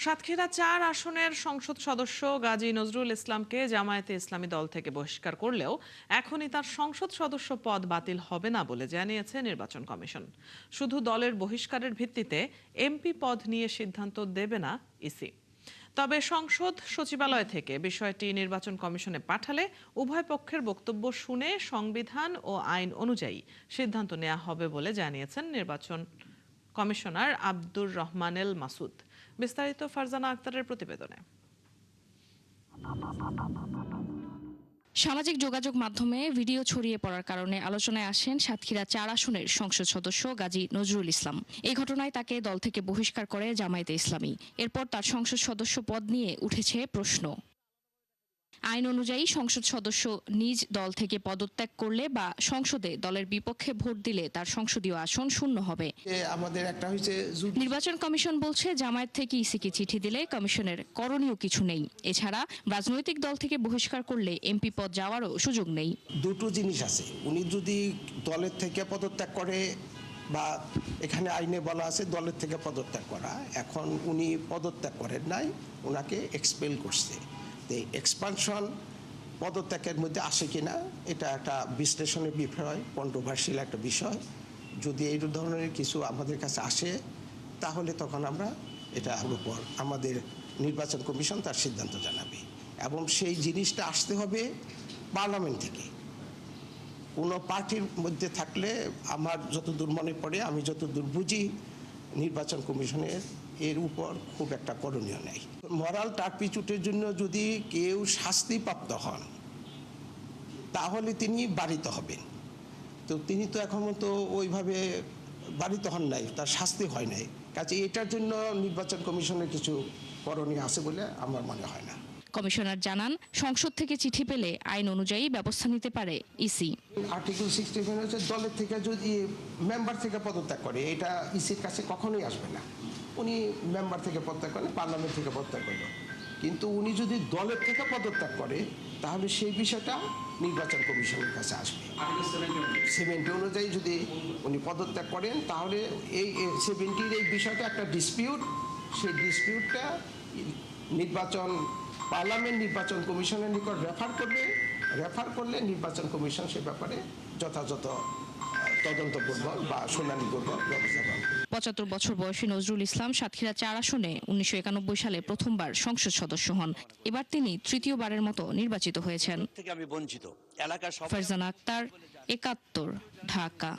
সাতক্ষীরা-৪ আসনের সংসদ সদস্য গাজী নজরুল ইসলামকে জামায়াতে ইসলামী দল থেকে বহিষ্কার করলেও এখনই তার সংসদ সদস্য পদ বাতিল হবে না বলে জানিয়েছে নির্বাচন কমিশন। শুধু দলের বহিষ্কারের ভিত্তিতে এমপি পদ নিয়ে সিদ্ধান্ত দেবে না ইসি। তবে সংসদ সচিবালয় থেকে বিষয়টি নির্বাচন কমিশনে পাঠালে উভয় পক্ষের বক্তব্য শুনে সংবিধান ও আইন অনুযায়ী সিদ্ধান্ত নেওয়া হবে বলে জানিয়েছেন নির্বাচন কমিশনার আব্দুর রহমানেল মাসুদ। বিস্তারিত ফারজানা আক্তারের প্রতিবেদনে। সামাজিক যোগাযোগ মাধ্যমে ভিডিও ছড়িয়ে পড়ার কারণে আলোচনায় আসেন সাতক্ষীরা-৪ আসনের সংসদ সদস্য গাজী নজরুল ইসলাম। এই ঘটনায় তাকে দল থেকে বহিষ্কার করে জামায়াতে ইসলামী। এরপর তার সংসদ সদস্য পদ নিয়ে উঠেছে প্রশ্ন। আইন অনুযায়ী সংসদ সদস্য নিজ দল থেকে পদত্যাগ করলে বা সংসদে দলের বিপক্ষে ভোট দিলে তার সংসদীয় আসন শূন্য হবে। আমাদের একটা হয়েছে নির্বাচন কমিশন বলছে জামায়াত থেকে ইসিকে চিঠি দিলে কমিশনের করণীয় কিছু নেই। এছাড়া রাজনৈতিক দল থেকে বহিষ্কার করলে এমপি পদ যাওয়ারও সুযোগ নেই। দুটো জিনিস আছে, উনি যদি দলের থেকে পদত্যাগ করে বা এখানে আইনে বলা আছে দলের থেকে পদত্যাগ করা, এখন উনি পদত্যাগ করেন নাই, ওনাকে এক্সপেল করছে। এক্সপানশন পদত্যাগের মধ্যে আসে কিনা এটা একটা বিশ্লেষণের বিষয়, কন্ট্রোভার্সিয়াল একটা বিষয়। যদি এই ধরনের কিছু আমাদের কাছে আসে তাহলে তখন আমরা এটার উপর আমাদের নির্বাচন কমিশন তার সিদ্ধান্ত জানাবে এবং সেই জিনিসটা আসতে হবে পার্লামেন্ট থেকে। কোনো পার্টির মধ্যে থাকলে আমার যতদূর মনে পড়ে, আমি যতদূর বুঝি, নির্বাচন কমিশনের এর উপর খুব একটা করণীয় নেই। মরাল টার্পিচুটের জন্য যদি কেউ শাস্তিপ্রাপ্ত হন তাহলে তিনি বাড়িতে হবেন। তো তিনি তো এখন তো ওইভাবে বাড়িতে হন নাই, তার শাস্তি হয় নাই। কাজে এটার জন্য নির্বাচন কমিশনের কিছু করণীয় আছে বলে আমার মনে হয় না। কমিশনার জানান, সংসদ থেকে চিঠি পেলে আইন অনুযায়ী ব্যবস্থা নিতে পারে ইসি। আর্টিকেল 65 হচ্ছে দলের থেকে যদি মেম্বার থেকে পদত্যাগ করে, এটা ইসির কাছে কখনোই আসবে না। উনি মেম্বার থেকে পদত্যাগ করেন, পার্লামেন্ট থেকে পদত্যাগ করলো, কিন্তু উনি যদি দলের থেকে পদত্যাগ করে তাহলে সেই বিষয়টা নির্বাচন কমিশনের কাছে আসবে। 70 অনুযায়ী যদি উনি পদত্যাগ করেন তাহলে এই 70-র এই বিষয়টা একটা ডিসপিউট, সেই ডিসপিউটটা পার্লামেন্ট নির্বাচন কমিশনের নিকট রেফার করলে নির্বাচন কমিশন সে ব্যাপারে যথাযথ তদন্ত করব বা শুনানি করব, ব্যবস্থা করব। ৭৫ বছর বয়সী নজরুল ইসলাম সাতক্ষীরা-৪ আসনে ১৯৯১ সালে প্রথমবার সংসদ সদস্য হন। এবার তিনি তৃতীয়বারের মতো নির্বাচিত হয়েছেন। ফারজানা আক্তার, ৭১, ঢাকা।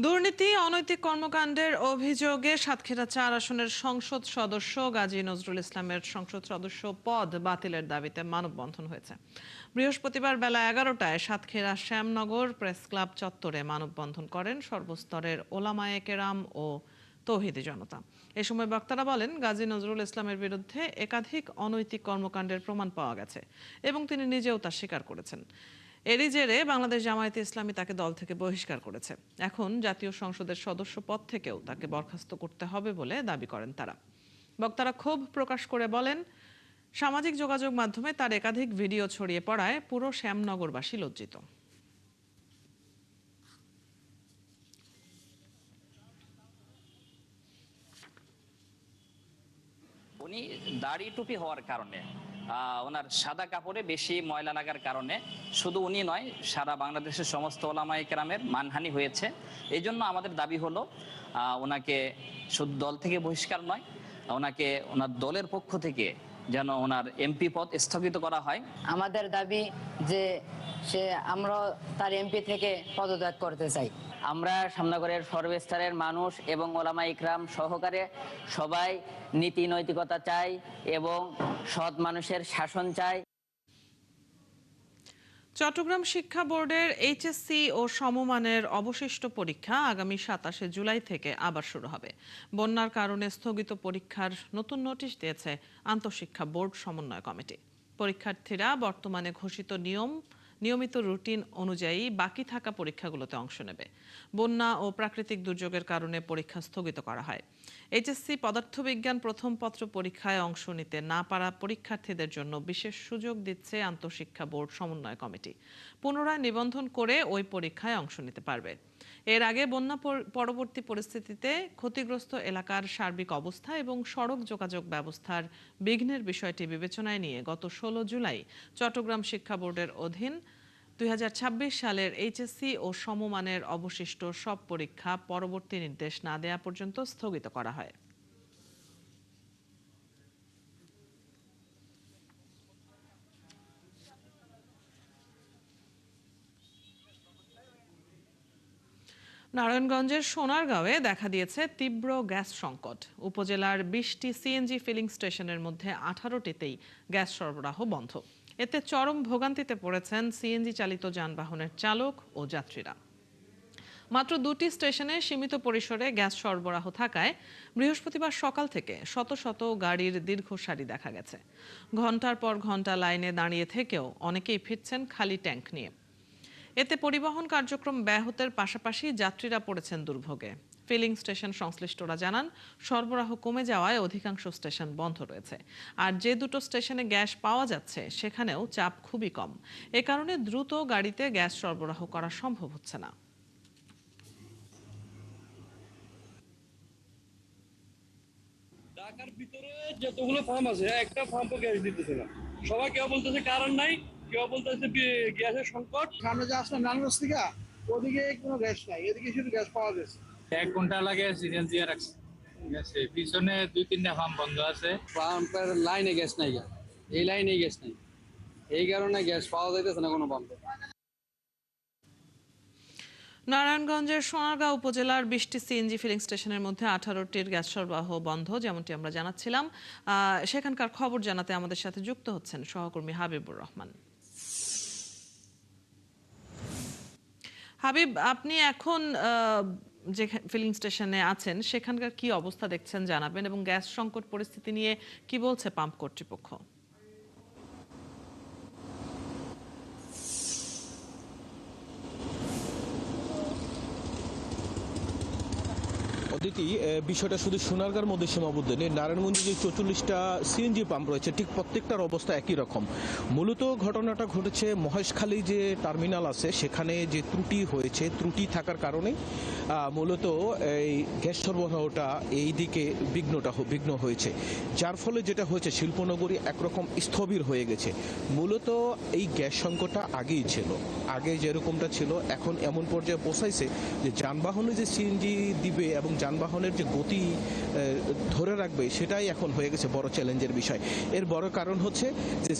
দুর্নীতি অনৈতিক কর্মকাণ্ডের অভিযোগে সাতক্ষীরা-৪ আসনের সংসদ সদস্য গাজী নজরুল ইসলামের সংসদ সদস্য পদ বাতিলের দাবিতে মানববন্ধন হয়েছে। বৃহস্পতিবার বেলা ১১টায় সাতক্ষীরা শ্যামনগর প্রেস ক্লাব চত্বরে মানববন্ধন করেন সর্বস্তরের ওলামায়ে কেরাম ও তৌহিদি জনতা। এ সময় বক্তারা বলেন, গাজী নজরুল ইসলামের বিরুদ্ধে একাধিক অনৈতিক কর্মকাণ্ডের প্রমাণ পাওয়া গেছে এবং তিনি নিজেও তা স্বীকার করেছেন। এরই জেরে বাংলাদেশ জামায়াতে ইসলামী তাকে দল থেকে বহিষ্কার করেছে। এখন জাতীয় সংসদের সদস্য পদ থেকেও তাকে বরখাস্ত করতে হবে বলে দাবি করেন তারা। বক্তারা ক্ষোভ প্রকাশ করে বলেন, সামাজিক যোগাযোগ মাধ্যমে তার একাধিক ভিডিও ছড়িয়ে পড়ায় পুরো শ্যামনগরবাসী লজ্জিত। উনি দাড়ি টুপি হওয়ার কারণে, ওনার সাদা কাপড়ে বেশি ময়লা লাগার কারণে শুধু উনি নয়, সারা বাংলাদেশের সমস্ত ওলামায়ে কেরামের মানহানি হয়েছে। এই জন্য আমাদের দাবি হলো ওনাকে শুধু দল থেকে বহিষ্কার নয়, ওনাকে ওনার দলের পক্ষ থেকে যেন ওনার এমপি পদ স্থগিত করা হয়। আমাদের দাবি যে আমরা তার এমপি থেকে পদত্যাগ করতে চাই। আমরা শ্যামনগরের সর্বস্তরের মানুষ এবং ওলামায়ে ইকরাম সহকারে সবাই নীতি নৈতিকতা চাই এবং সৎ মানুষের শাসন চাই। চট্টগ্রাম শিক্ষা বোর্ডের এইচএসসি ও সমমানের অবশিষ্ট পরীক্ষা আগামী ২৭শে জুলাই থেকে আবার শুরু হবে। বন্যার কারণে স্থগিত পরীক্ষার নতুন নোটিশ দিয়েছে আন্তঃশিক্ষা বোর্ড সমন্বয় কমিটি। পরীক্ষার্থীরা বর্তমানে ঘোষিত নিয়মিত রুটিন অনুযায়ী বাকি থাকা পরীক্ষাগুলোতে অংশ নেবে। বন্যা ও প্রাকৃতিক দুর্যোগের কারণে পরীক্ষা স্থগিত করা হয়। এইচএসসি পদার্থবিজ্ঞান প্রথম পত্র পরীক্ষায় অংশ নিতে না পারা পরীক্ষার্থীদের জন্য বিশেষ সুযোগ দিচ্ছে আন্তঃশিক্ষা বোর্ড সমন্বয় কমিটি। পুনরায় নিবন্ধন করে ওই পরীক্ষায় অংশ নিতে পারবে। এর আগে বন্যা পরবর্তী পরিস্থিতিতে ক্ষতিগ্রস্ত এলাকার সার্বিক অবস্থা এবং সড়ক যোগাযোগ ব্যবস্থার বিঘ্নের বিষয়টি বিবেচনায় নিয়ে গত 16 জুলাই চট্টগ্রাম শিক্ষা বোর্ডের অধীন 2026 সালের এইচএসসি ও সমমানের অবশিষ্ট সব পরীক্ষা পরবর্তী নির্দেশ না দেয়া পর্যন্ত স্থগিত করা হয়। নারায়ণগঞ্জের সোনারগাঁওয়ে দেখা দিয়েছে তীব্র গ্যাস সংকট। উপজেলার 20টি সিএনজি ফিলিং স্টেশনের মধ্যে 18টিতেই গ্যাস সরবরাহ বন্ধ। এতে চরম ভোগান্তিতে পড়েছেন সিএনজি চালিত যানবাহনের চালক ও যাত্রীরা। মাত্র 2টি স্টেশনে সীমিত পরিসরে গ্যাস সরবরাহ থাকায় বৃহস্পতিবার সকাল থেকে শত শত গাড়ির দীর্ঘ সারি দেখা গেছে। ঘন্টার পর ঘন্টা লাইনে দাঁড়িয়ে থেকেও অনেকেই ফিরছেন খালি ট্যাঙ্ক নিয়ে। এতে পরিবহন কার্যক্রম ব্যাহতের পাশাপাশি যাত্রীরা পড়েছেন দুর্ভোগে। ফিলিং স্টেশন সংশ্লিষ্টরা জানান, সরবরাহ কমে যাওয়ায় অধিকাংশ স্টেশন বন্ধ রয়েছে। আর যে দুটো স্টেশনে গ্যাস পাওয়া যাচ্ছে সেখানেও চাপ খুবই কম। এ কারণে দ্রুত গাড়িতে গ্যাস সরবরাহ করা সম্ভব হচ্ছে না। ঢাকার ভিতরে যতগুলো ফার্ম আছে একটা ফার্মও গ্যাস দিতেছে না। সবাই কেউ বলতেছে কারণ নাই, কেউ বলতেছে গ্যাসের সংকট। সামনে যে আসলে নারায়ণগঞ্জ থেকে ওদিকে কোনো গ্যাস নাই, এদিকে শুধু গ্যাস পাওয়া যাচ্ছে। 1 ঘন্টা লাগে সিএনজি রাখছে, পিছনে 2-3টা ফার্ম বন্ধ আছে। পাম্পের লাইনে গ্যাস নাই, এই লাইনে গ্যাস নাই, এই কারণে গ্যাস পাওয়া যাইতেছে না কোনো পাম্পে। নারায়ণগঞ্জের সোনারগাঁও উপজেলার 20টি সিএনজি ফিলিং স্টেশনের মধ্যে 18টির গ্যাস সরবরাহ বন্ধ, যেমনটি আমরা জানাচ্ছিলাম। সেখানকার খবর জানাতে আমাদের সাথে যুক্ত হচ্ছেন সহকর্মী হাবিবুর রহমান। হাবিব, আপনি এখন যে ফিলিং স্টেশনে আছেন সেখানকার কি অবস্থা দেখছেন জানাবেন, এবং গ্যাস সংকট পরিস্থিতি নিয়ে কি বলছে পাম্প কর্তৃপক্ষ? অদিতি, বিষয়টা শুধু সোনারগাঁর মধ্যে সীমাবদ্ধ নেই। নারায়ণগঞ্জে যে 44টা সিএনজি পাম্প রয়েছে ঠিক প্রত্যেকটার অবস্থা একই রকম। মূলত ঘটনাটা ঘটেছে মহেশখালী যে টার্মিনাল আছে সেখানে যে ত্রুটি হয়েছে, ত্রুটি থাকার কারণে মূলত এই গ্যাস সরবরাহটা এই দিকে বিঘ্ন হয়েছে, যার ফলে যেটা হয়েছে শিল্পনগরী একরকম স্থবির হয়ে গেছে। মূলত এই গ্যাস সংকটটা আগেই ছিল, আগে যেরকমটা ছিল এখন এমন পর্যায়ে পৌঁছাইছে যে যানবাহনে যে সিএনজি দিবে এবং যানবাহনের যে গতি ধরে রাখবে সেটাই এখন হয়ে গেছে বড় চ্যালেঞ্জের বিষয়। এর বড় কারণ হচ্ছে যে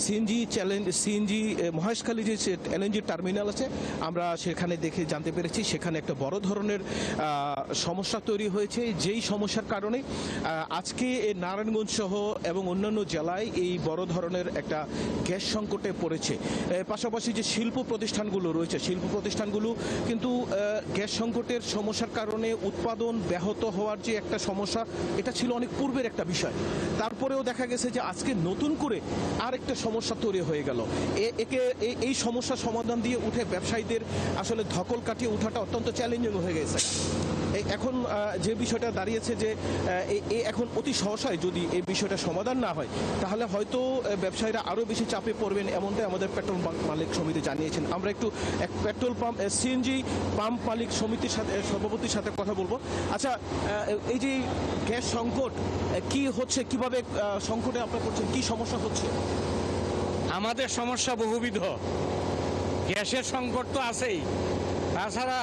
সিএনজি মহেশখালী যে এলএনজি টার্মিনাল আছে, আমরা সেখানে দেখে জানতে পেরেছি সেখানে একটা বড় ধরনের সমস্যা তৈরি হয়েছে, যেই সমস্যার কারণে আজকে নারায়ণগঞ্জ সহ এবং অন্যান্য জেলায় এই বড় ধরনের একটা গ্যাস সংকটে পড়েছে। পাশাপাশি যে শিল্প প্রতিষ্ঠানগুলো রয়েছে, শিল্প প্রতিষ্ঠানগুলো কিন্তু গ্যাস সংকটের সমস্যার কারণে উৎপাদন ব্যাহত হওয়ার যে একটা সমস্যা, এটা ছিল অনেক পূর্বের একটা বিষয়। তারপরেও দেখা গেছে যে আজকে নতুন করে আরেকটা সমস্যা তৈরি হয়ে গেল। এই সমস্যার সমাধান দিয়ে উঠে ব্যবসায়ীদের আসলে ধকল কাটিয়ে ওঠাটা অত্যন্ত চ্যালেঞ্জিং হয়ে গেছে। এখন যে বিষয়টা দাঁড়িয়েছে যে এখন অতি সহসায় যদি এই বিষয়টা সমাধান না হয় তাহলে হয়তো ব্যবসায়ীরা আরও বেশি চাপে পড়বেন, এমনটাই আমাদের পেট্রোল পাম্প মালিক সমিতি জানিয়েছেন। আমরা একটু পেট্রোল পাম্প সিএনজি পাম্প মালিক সমিতির সাথে সভাপতির সাথে কথা বলবো। আচ্ছা, এই যে গ্যাস সংকট কি হচ্ছে, কিভাবে সংকটে আপনারা করছেন, কি সমস্যা হচ্ছে? আমাদের সমস্যা বহুবিধ, গ্যাসের সংকট তো আছেই, তাছাড়া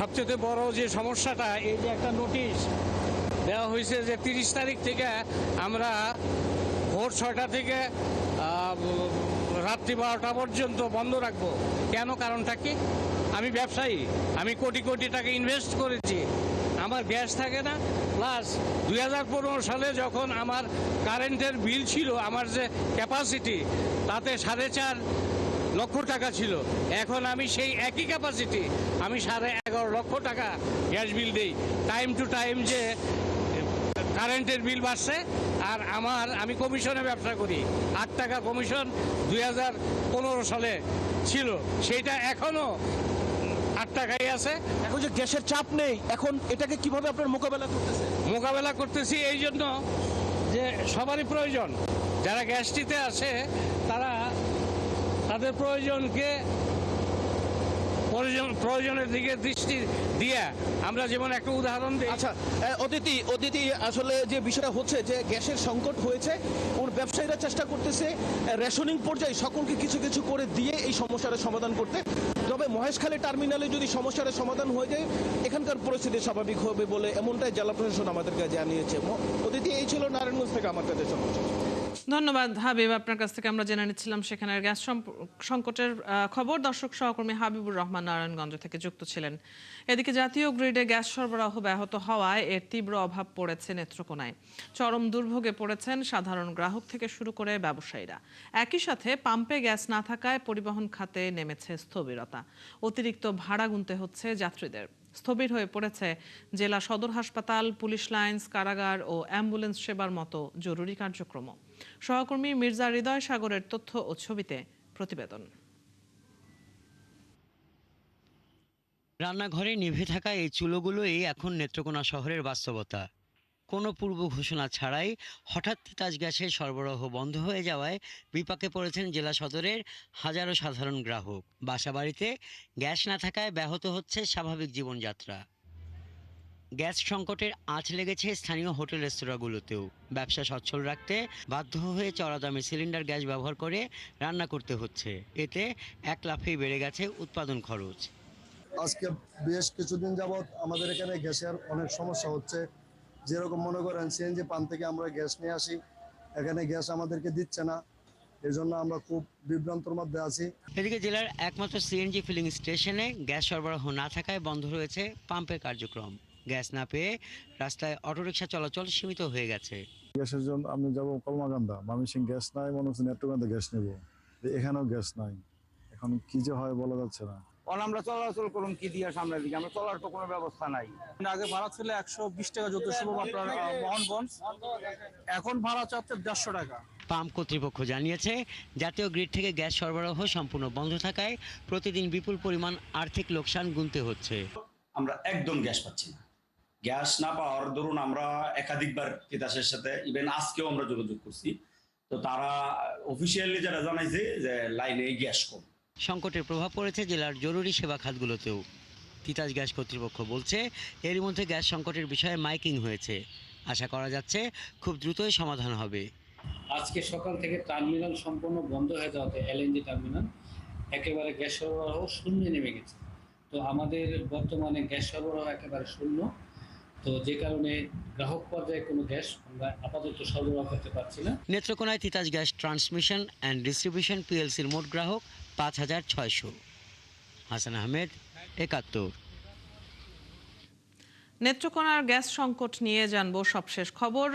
সবচেয়ে বড় যে সমস্যাটা, এই যে একটা নোটিশ দেওয়া হয়েছে যে 30 তারিখ থেকে আমরা ভোর 6টা থেকে রাত্রি 12টা পর্যন্ত বন্ধ রাখবো। কেন, কারণটা কি? আমি ব্যবসায়ী, আমি কোটি কোটি টাকা ইনভেস্ট করেছি, আমার গ্যাস থাকে না। প্লাস 2015 সালে যখন আমার কারেন্টের বিল ছিল, আমার যে ক্যাপাসিটি তাতে 4.5 লক্ষ টাকা ছিল, এখন আমি সেই একই ক্যাপাসিটি আমি 11.5 লক্ষ টাকা গ্যাস বিল দিই। টাইম টু টাইম যে কারেন্টের বিল বাড়ছে, আর আমি কমিশনে ব্যবসা করি, 8 টাকা কমিশন 2015 সালে ছিল, সেইটা এখনো 8 টাকাই আছে। এখন যে গ্যাসের চাপ নেই, এখন এটাকে কিভাবে আপনার মোকাবেলা করতেছি এই জন্য যে সবারই প্রয়োজন, যারা গ্যাসটিতে আসে তারা তাদের প্রয়োজনকে প্রয়োজনের দিকে দৃষ্টি দিয়ে আমরা যেমন একটা উদাহরণ দিই। আচ্ছা অতিথি আসলে যে বিষয়টা হচ্ছে যে গ্যাসের সংকট হয়েছে, ওর ব্যবসায়ীরা চেষ্টা করতেছে রেশনিং পর্যায়ে সকলকে কিছু কিছু করে দিয়ে এই সমস্যার সমাধান করতে। তবে মহেশখালী টার্মিনালে যদি সমস্যার সমাধান হয়ে যায় এখানকার পরিস্থিতি স্বাভাবিক হবে বলে এমনটাই জেলা প্রশাসন আমাদেরকে জানিয়েছে। অতিথি এই ছিল নারায়ণগঞ্জ থেকে আমার কাছে সমাচার। ধন্যবাদ হাবিব, আপনার কাছ থেকে আমরা জেনে নিচ্ছিলাম সেখানের গ্যাস সংকটের খবর। দর্শক সহকর্মী হাবিবুর রহমান নারায়ণগঞ্জ থেকে যুক্ত ছিলেন। এদিকে জাতীয় গ্রিডে গ্যাস সরবরাহ ব্যাহত হওয়ায় এর তীব্র অভাব পড়েছে নেত্রকোনায়। চরম দুর্ভোগে পড়েছেন সাধারণ গ্রাহক থেকে শুরু করে ব্যবসায়ীরা। একই সাথে পাম্পে গ্যাস না থাকায় পরিবহন খাতে নেমেছে স্থবিরতা। অতিরিক্ত ভাড়া গুনতে হচ্ছে যাত্রীদের। স্থবির হয়ে পড়েছে জেলা সদর হাসপাতাল, পুলিশ লাইন্স, কারাগার ও অ্যাম্বুলেন্স সেবার মতো জরুরি কার্যক্রম। সহকর্মী মির্জা হৃদয় সাগরের তথ্য ও ছবিতে প্রতিবেদন। রান্নাঘরে নিভে থাকা এই চুলোগুলোই এখন নেত্রকোনা শহরের বাস্তবতা। কোনো পূর্ব ঘোষণা ছাড়াই হঠাৎ তিতাস গ্যাসের সরবরাহ বন্ধ হয়ে যাওয়ায় বিপাকে পড়েছেন জেলা সদরের হাজারো সাধারণ গ্রাহক। বাসাবাড়িতে গ্যাস না থাকায় ব্যাহত হচ্ছে স্বাভাবিক জীবনযাত্রা। গ্যাস সংকটের আঁচ লেগেছে স্থানীয় হোটেল রেস্তোরাঁগুলোতেও। ব্যবসা সচ্ছল রাখতে বাধ্য হয়ে চড়া দামে সিলিন্ডার গ্যাস ব্যবহার করে রান্না করতে হচ্ছে। এতে এক লাফেই বেড়ে গেছে উৎপাদন খরচ। আজকে বেশ কিছুদিন যাবৎ আমাদের এখানে গ্যাসের অনেক সমস্যা হচ্ছে। যেরকম মনে করেন সিএনজি পাম্প থেকে আমরা গ্যাস নিয়ে আসি, এখানে গ্যাস আমাদেরকে দিচ্ছে না, এই জন্য আমরা খুব বিভ্রান্তর মধ্যে আছি। এদিকে জেলার একমাত্র সিএনজি ফিলিং স্টেশনে গ্যাস সরবরাহ না থাকায় বন্ধ রয়েছে পাম্পের কার্যক্রম। গ্যাস না পেয়ে রাস্তায় অটোরিকশা চলাচল সীমিত হয়ে গেছে। গ্যাসের জন্য আমি যাবো কলমাকান্দা, ময়মনসিং গ্যাস নাই, মনে হচ্ছে নেত্রকোনাতে গ্যাস নেব, এখানেও গ্যাস নাই। এখন কি যে হয় বলা যাচ্ছে না। আমরা চলাচল করুন কি দিয়ে সামনের দিকে, আমরা চলার তো কোনো ব্যবস্থা নাই। আগে ভাড়া ছিল 120 টাকা যতসব আপনার মোহনগঞ্জ, এখন ভাড়া চাচ্ছে 150 টাকা। পাম্প কর্তৃপক্ষ জানিয়েছে জাতীয় গ্রিড থেকে গ্যাস সরবরাহ সম্পূর্ণ বন্ধ থাকায় প্রতিদিন বিপুল পরিমাণ আর্থিক লোকসান গুনতে হচ্ছে। আমরা একদম গ্যাস পাচ্ছি না। গ্যাস না পাওয়ার দরুন আমরা একাধিকবার তিতাসের সাথে ইভেন আজকেও আমরা যোগাযোগ করছি, তো তারা অফিসিয়ালি যারা জানাইছে যে লাইনে গ্যাস কম। সংকটের প্রভাব পড়েছে জেলার জরুরি সেবা খাতগুলোতেও। তিতাস গ্যাস কর্তৃপক্ষ বলছে এরই মধ্যে গ্যাস সংকটের বিষয়ে মাইকিং হয়েছে। আশা করা যাচ্ছে খুব দ্রুতই সমাধান হবে। আজকে সকাল থেকে টার্মিনাল সম্পূর্ণ বন্ধ হয়ে যাওয়াতে এলএনজি টার্মিনাল একেবারে গ্যাস সরবরাহ শূন্যে নেমে গেছে। তো আমাদের বর্তমানে গ্যাস সরবরাহ একেবারে শূন্য, তো যে কারণে গ্রাহক পর্যায়ে কোনো গ্যাস আমরা আপাতত সরবরাহ করতে পারছি না। নেত্রকোনায় Titas gas transmission and distribution পিএলসির মোট গ্রাহক 5600। হাসান আহমেদ, 71। নেত্রকোনার গ্যাস সংকট নিয়ে জানবো সবশেষ খবর।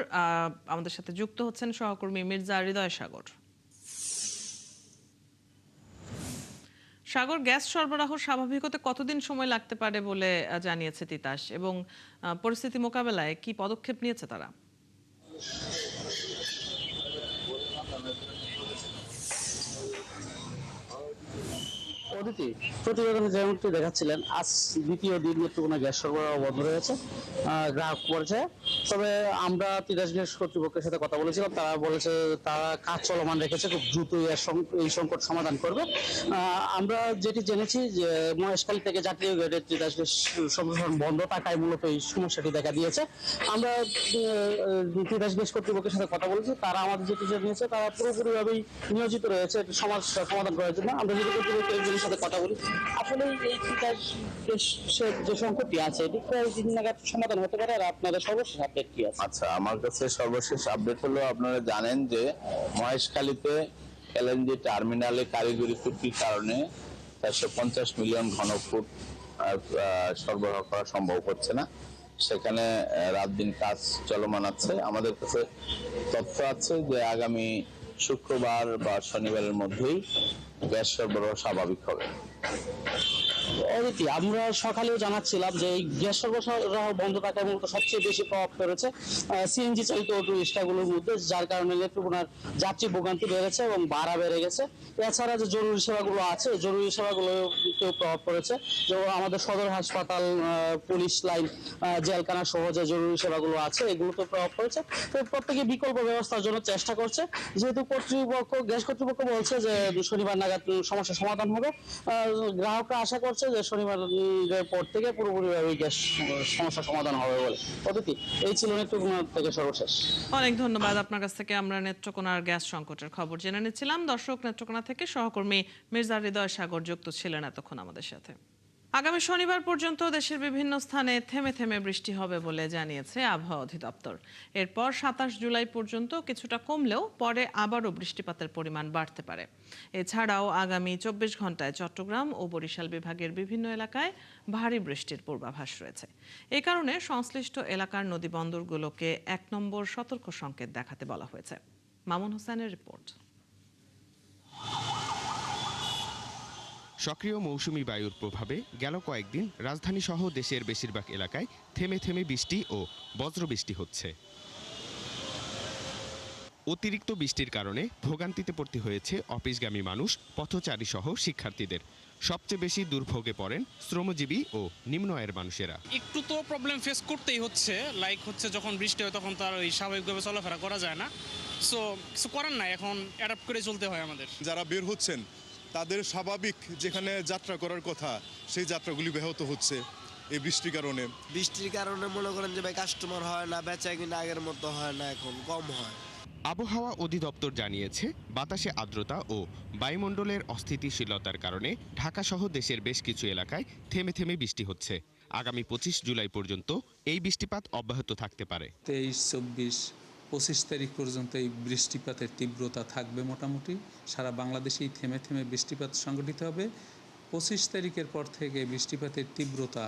আমাদের সাথে যুক্ত হচ্ছেন সহকর্মী মির্জা হৃদয় সাগর। সাগর, গ্যাস সরবরাহ স্বাভাবিক হতে কতদিন সময় লাগতে পারে বলে জানিয়েছে তিতাস, এবং পরিস্থিতি মোকাবেলায় কি পদক্ষেপ নিয়েছে তারা? অদিতি, প্রতিবেদনে যেমনটি দেখাচ্ছিলেন, আজ দ্বিতীয় দিন নেত্রকোনা গ্যাস সরবরাহ বন্ধ রয়েছে গ্রাহক পর্যায়ে। তবে আমরা তিতাস গ্যাস কর্তৃপক্ষের সাথে কথা বলেছিলাম, তারা বলেছে তারা কাজ চলমান রেখেছে, খুব দ্রুতই এই সংকট সমাধান করবে। আমরা যেটি জেনেছি যে মহেশখালী থেকে জাতীয় গ্রিডের তিতাস গ্যাস সম্প্রসারণ বন্ধ থাকায় মূলত এই সমস্যাটি দেখা দিয়েছে। আমরা তিতাস গ্যাস কর্তৃপক্ষের সাথে কথা বলেছি, তারা আমাদের যেটি জানিয়েছে তারা পুরোপুরিভাবেই নিয়োজিত রয়েছে সমস্যা সমাধান করার জন্য। আমরা যদি কর্তৃপক্ষের সাথে কথা বলি, আসলে এই তিতাস গ্যাসের যে সংকটটি আছে এটি কয়েকদিন নাগাদ সমাধান হতে পারে, আর আপনাদের সর্বশেষ আপডেট কি আছে? আচ্ছা, আমার কাছে সর্বশেষ আপডেট হলো, আপনারা জানেন যে মহেশখালীতে এলএনজি টার্মিনালে কারিগরি ত্রুটির কারণে 450 মিলিয়ন ঘনফুট সরবরাহ করা সম্ভব হচ্ছে না। সেখানে রাত দিন কাজ চলমান আছে। আমাদের কাছে তথ্য আছে যে আগামী শুক্রবার বা শনিবারের মধ্যেই গ্যাস সরবরাহ স্বাভাবিক হবে। অদিতি, আমরা সকালেও জানাচ্ছিলাম যে এই গ্যাস সরবরাহ বন্ধ থাকায় মূলত সবচেয়ে বেশি প্রভাব পড়েছে সিএনজি চালিত অটো রিক্সাগুলোর মধ্যে, যার কারণে নেত্রকোনার যাত্রী ভোগান্তি বেড়েছে এবং ভাড়া বেড়ে গেছে। এছাড়া যে জরুরি সেবাগুলো আছে, জরুরি সেবাগুলোতেও প্রভাব পড়েছে, যেমন আমাদের সদর হাসপাতাল, পুলিশ লাইন, জেলখানা সহ যে জরুরি সেবাগুলো আছে এগুলোতে প্রভাব পড়েছে। তো প্রত্যেকে বিকল্প ব্যবস্থার জন্য চেষ্টা করছে। যেহেতু গ্যাস কর্তৃপক্ষ বলছে যে শনিবার নাগাদ সমস্যার সমাধান হবে, গ্রাহকরা আশা করছে হচ্ছে যে শনিবারের পর থেকে পুরোপুরিভাবে গ্যাস সমস্যার সমাধান হবে বলে। অতিথি, এই ছিল নেত্রকোনা থেকে সর্বশেষ। অনেক ধন্যবাদ। আপনার কাছ থেকে আমরা নেত্রকোনার গ্যাস সংকটের খবর জেনে নিচ্ছিলাম। দর্শক, নেত্রকোনা থেকে সহকর্মী মির্জা হৃদয় সাগর যুক্ত ছিলেন এতক্ষণ আমাদের সাথে। আগামী শনিবার পর্যন্ত দেশের বিভিন্ন স্থানে থেমে থেমে বৃষ্টি হবে বলে জানিয়েছে আবহাওয়া অধিদপ্তর। এরপর 27 জুলাই পর্যন্ত কিছুটা কমলেও পরে আবারও বৃষ্টিপাতের পরিমাণ বাড়তে পারে। এছাড়াও আগামী 24 ঘন্টায় চট্টগ্রাম ও বরিশাল বিভাগের বিভিন্ন এলাকায় ভারী বৃষ্টির পূর্বাভাস রয়েছে। এই কারণে সংশ্লিষ্ট এলাকার নদীবন্দরগুলোকে 1 নম্বর সতর্ক সংকেত দেখাতে বলা হয়েছে। মামুন হোসেনের রিপোর্ট। সক্রিয় মৌসুমী বায়ুর প্রভাবে গেল কয়েকদিন রাজধানী সহ দেশের বেশিরভাগ এলাকায় থেমে থেমে বৃষ্টি ও বজ্রবৃষ্টি হচ্ছে। অতিরিক্ত বৃষ্টির কারণে ভোগান্তিতে পড়তে হয়েছে অফিসগামী মানুষ, পথচারী সহ শিক্ষার্থীদের। সবচেয়ে বেশি দুর্ভোগে পড়েন শ্রমজীবী ও নিম্ন আয়ের মানুষেরা। একটু তো প্রবলেম ফেস করতেই হচ্ছে, যখন বৃষ্টি হয় তখন তার ওই স্বাভাবিকভাবে চলাফেরা করা যায় না। সো কিছু করার নাই, এখন অ্যাডাপ্ট করে চলতে হয় আমাদের। যারা বের হচ্ছেন তাদের স্বাভাবিক যেখানে যাত্রা করার কথা সেই যাত্রাগুলি ব্যাহত হচ্ছে এই বৃষ্টির কারণে। বৃষ্টির কারণে মনে করেন যে ভাই কাস্টমার হয় না, বেচা কিনা আগের মতো হয় না, এখন কম হয়। আবহাওয়া অধিদপ্তর জানিয়েছে, বাতাসে আর্দ্রতা ও বায়ুমণ্ডলের অস্থিতিশীলতার কারণে ঢাকা সহ দেশের বেশ কিছু এলাকায় থেমে থেমে বৃষ্টি হচ্ছে। আগামী 25 জুলাই পর্যন্ত এই বৃষ্টিপাত অব্যাহত থাকতে পারে। 23, 24, 25 তারিখ পর্যন্ত এই বৃষ্টিপাতের তীব্রতা থাকবে। মোটামুটি সারা বাংলাদেশেই থেমে থেমে বৃষ্টিপাত সংঘটিত হবে। 25 তারিখের পর থেকে বৃষ্টিপাতের তীব্রতা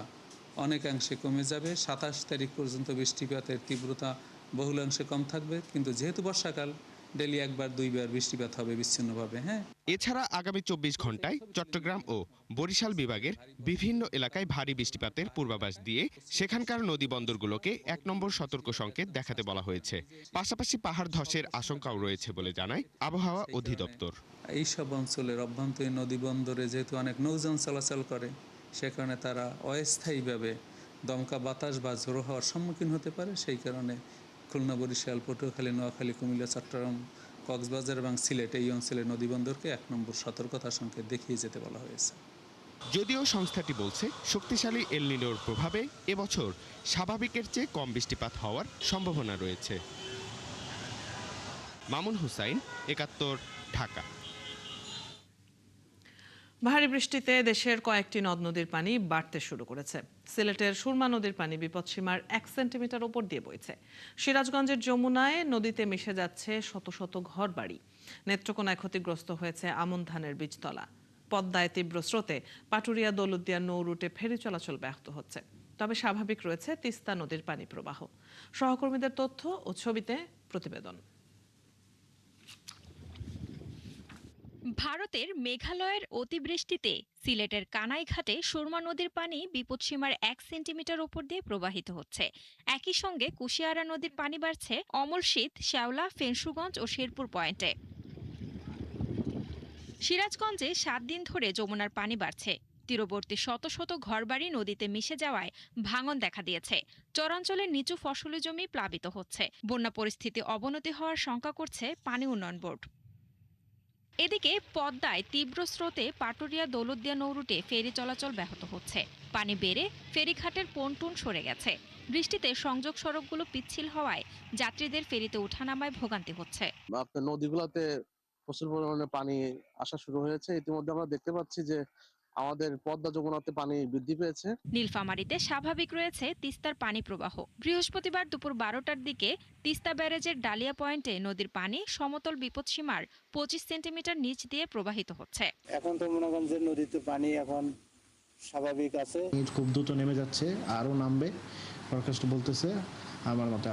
অনেকাংশে কমে যাবে। 27 তারিখ পর্যন্ত বৃষ্টিপাতের তীব্রতা বহুলাংশে কম থাকবে, কিন্তু যেহেতু বর্ষাকাল ডেলি 1-2 বৃষ্টিপাত হবে বিচ্ছিন্নভাবে। এছাড়া আগামী 24 ঘন্টায় চট্টগ্রাম ও বরিশাল বিভাগের বিভিন্ন এলাকায় ভারী বৃষ্টিপাতের পূর্বাভাস দিয়ে সেখানকার নদী বন্দরগুলোকে 1 নম্বর সতর্ক সংকেত দেখাতে বলা হয়েছে। পাশাপাশি পাহাড় ধসের আশঙ্কাও রয়েছে বলে জানায় আবহাওয়া অধিদপ্তর। এইসব অঞ্চলের অভ্যন্তরীণ নদী বন্দরে যেহেতু অনেক নৌযান চলাচল করে, সে কারণে তারা অস্থায়ীভাবে দমকা বাতাস বা ঝোড়ো হওয়ার সম্মুখীন হতে পারে। সেই কারণে খুলনা, বরিশাল, পটুয়াখালী, নোয়াখালী, কুমিল্লা, চট্টগ্রাম, কক্সবাজার এবং সিলেট এই অঞ্চলের নদীবন্দরকে 1 নম্বর সতর্কতা সংকেত দেখিয়ে যেতে বলা হয়েছে। যদিও সংস্থাটি বলছে, শক্তিশালী এল নিনোর প্রভাবে এবছর স্বাভাবিকের চেয়ে কম বৃষ্টিপাত হওয়ার সম্ভাবনা রয়েছে। মামুন হুসাইন, 71, ঢাকা। ভারী বৃষ্টিতে দেশের কয়েকটি নদ নদীর পানি বাড়তে শুরু করেছে। সিলেটের সুরমা নদীর পানি বিপদসীমার 1 সেন্টিমিটার উপর দিয়ে বইছে। সিরাজগঞ্জের যমুনায় নদীতে মিশে যাচ্ছে শত শত ঘরবাড়ি। নেত্রকোনায় ক্ষতিগ্রস্ত হয়েছে আমন ধানের বীজতলা। পদ্মায় তীব্র স্রোতে পাটুরিয়া দৌলতদিয়া নৌ রুটে ফেরি চলাচল ব্যাহত হচ্ছে। তবে স্বাভাবিক রয়েছে তিস্তা নদীর পানি প্রবাহ। সহকর্মীদের তথ্য ও ছবিতে প্রতিবেদন। ভারতের মেঘালয়ের অতিবৃষ্টিতে সিলেটের কানাইঘাটে সুরমা নদীর পানি বিপদসীমার 1 সেন্টিমিটার উপর দিয়ে প্রবাহিত হচ্ছে। একই সঙ্গে কুশিয়ারা নদীর পানি বাড়ছে অমলশীত, শ্যাওলা, ফেনসুগঞ্জ ও শেরপুর পয়েন্টে। সিরাজগঞ্জে 7 দিন ধরে যমুনার পানি বাড়ছে। তীরবর্তী শত শত ঘরবাড়ি নদীতে মিশে যাওয়ায় ভাঙন দেখা দিয়েছে। চরাঞ্চলের নিচু ফসলি জমি প্লাবিত হচ্ছে। বন্যা পরিস্থিতি অবনতি হওয়ার শঙ্কা করছে পানি উন্নয়ন বোর্ড। এদিকে পদ্মায় তীব্র স্রোতে পাটুরিয়া দৌলতদিয়া নৌরুটে ফেরি চলাচল ব্যাহত হচ্ছে। পানি বেড়ে ফেরিঘাটের পন্টুন সরে গেছে। বৃষ্টিতে সংযোগ সড়কগুলো পিচ্ছিল হওয়ায় যাত্রীদের ফেরিতে ওঠানামায় ভোগান্তি হচ্ছে। আপনার নদীগুলোতে প্রচুর পরিমাণে পানি আসা শুরু হয়েছে। ইতিমধ্যে আমরা দেখতে পাচ্ছি যে আমাদের পদ্মা যমুনাতে পানি বৃদ্ধি পেয়েছে। নীলফামারীতে স্বাভাবিক রয়েছে তিস্তার পানি প্রবাহ। বৃহস্পতিবার দুপুর 12টার দিকে তিস্তা ব্যারেজের ডালিয়া পয়েন্টে নদীর পানি সমতল বিপদসীমার 25 সেন্টিমিটার নিচ দিয়ে প্রবাহিত হচ্ছে। এখন তো মনোগঞ্জের নদীতে পানি এখন স্বাভাবিক আছে, খুব দ্রুত নেমে যাচ্ছে, আরও নামবে। ফরকাস্ট বলতেছে, আমার মতে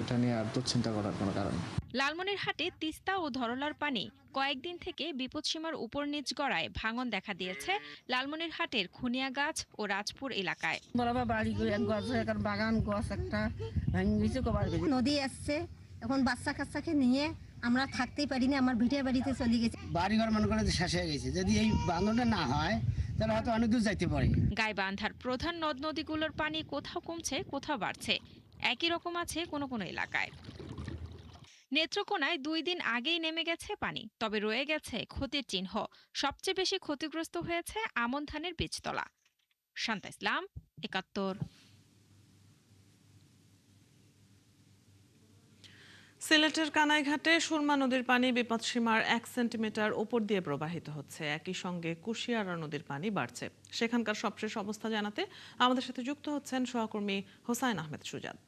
এটা নিয়ে আর তো চিন্তা করার কোনো কারণ। লালমনিরহাটে তিস্তা ও ধরলার পানি কয়েকদিন থেকে বিপদসীমার উপর নিচ গড়ায় ভাঙন দেখা দিয়েছে লালমনিরহাটের খুনিয়াগাছ ও রাজপুর এলাকায়। বাগান গাছ একটা নদী আসছে, এখন বাচ্চা কাচ্চাকে নিয়ে আমরা থাকতেই পারি না। আমার ভিটে বাড়িতে চলে গেছে, বাড়িঘর মনে করে শেষ হয়ে গেছে। যদি এই বাঁধনটা না হয় তাহলে হয়তো অনেক দূর যাইতে পারে। গাইবান্ধার প্রধান নদ নদীগুলোর পানি কোথাও কমছে, কোথাও বাড়ছে। একই রকম আছে কোনো কোনো এলাকায়। নেত্রকোনায় 2 দিন আগেই নেমে গেছে পানি, তবে রয়ে গেছে ক্ষতির চিহ্ন। সবচেয়ে বেশি ক্ষতিগ্রস্ত হয়েছে আমন ধানের বীজতলা। শান্তা ইসলাম, ৭১। সিলেটের কানাইঘাটে সুরমা নদীর পানি বিপদসীমার 1 সেন্টিমিটার উপর দিয়ে প্রবাহিত হচ্ছে। একই সঙ্গে কুশিয়ারা নদীর পানি বাড়ছে। সেখানকার সবশেষ অবস্থা জানাতে আমাদের সাথে যুক্ত হচ্ছেন সহকর্মী হোসাইন আহমেদ সুজাত।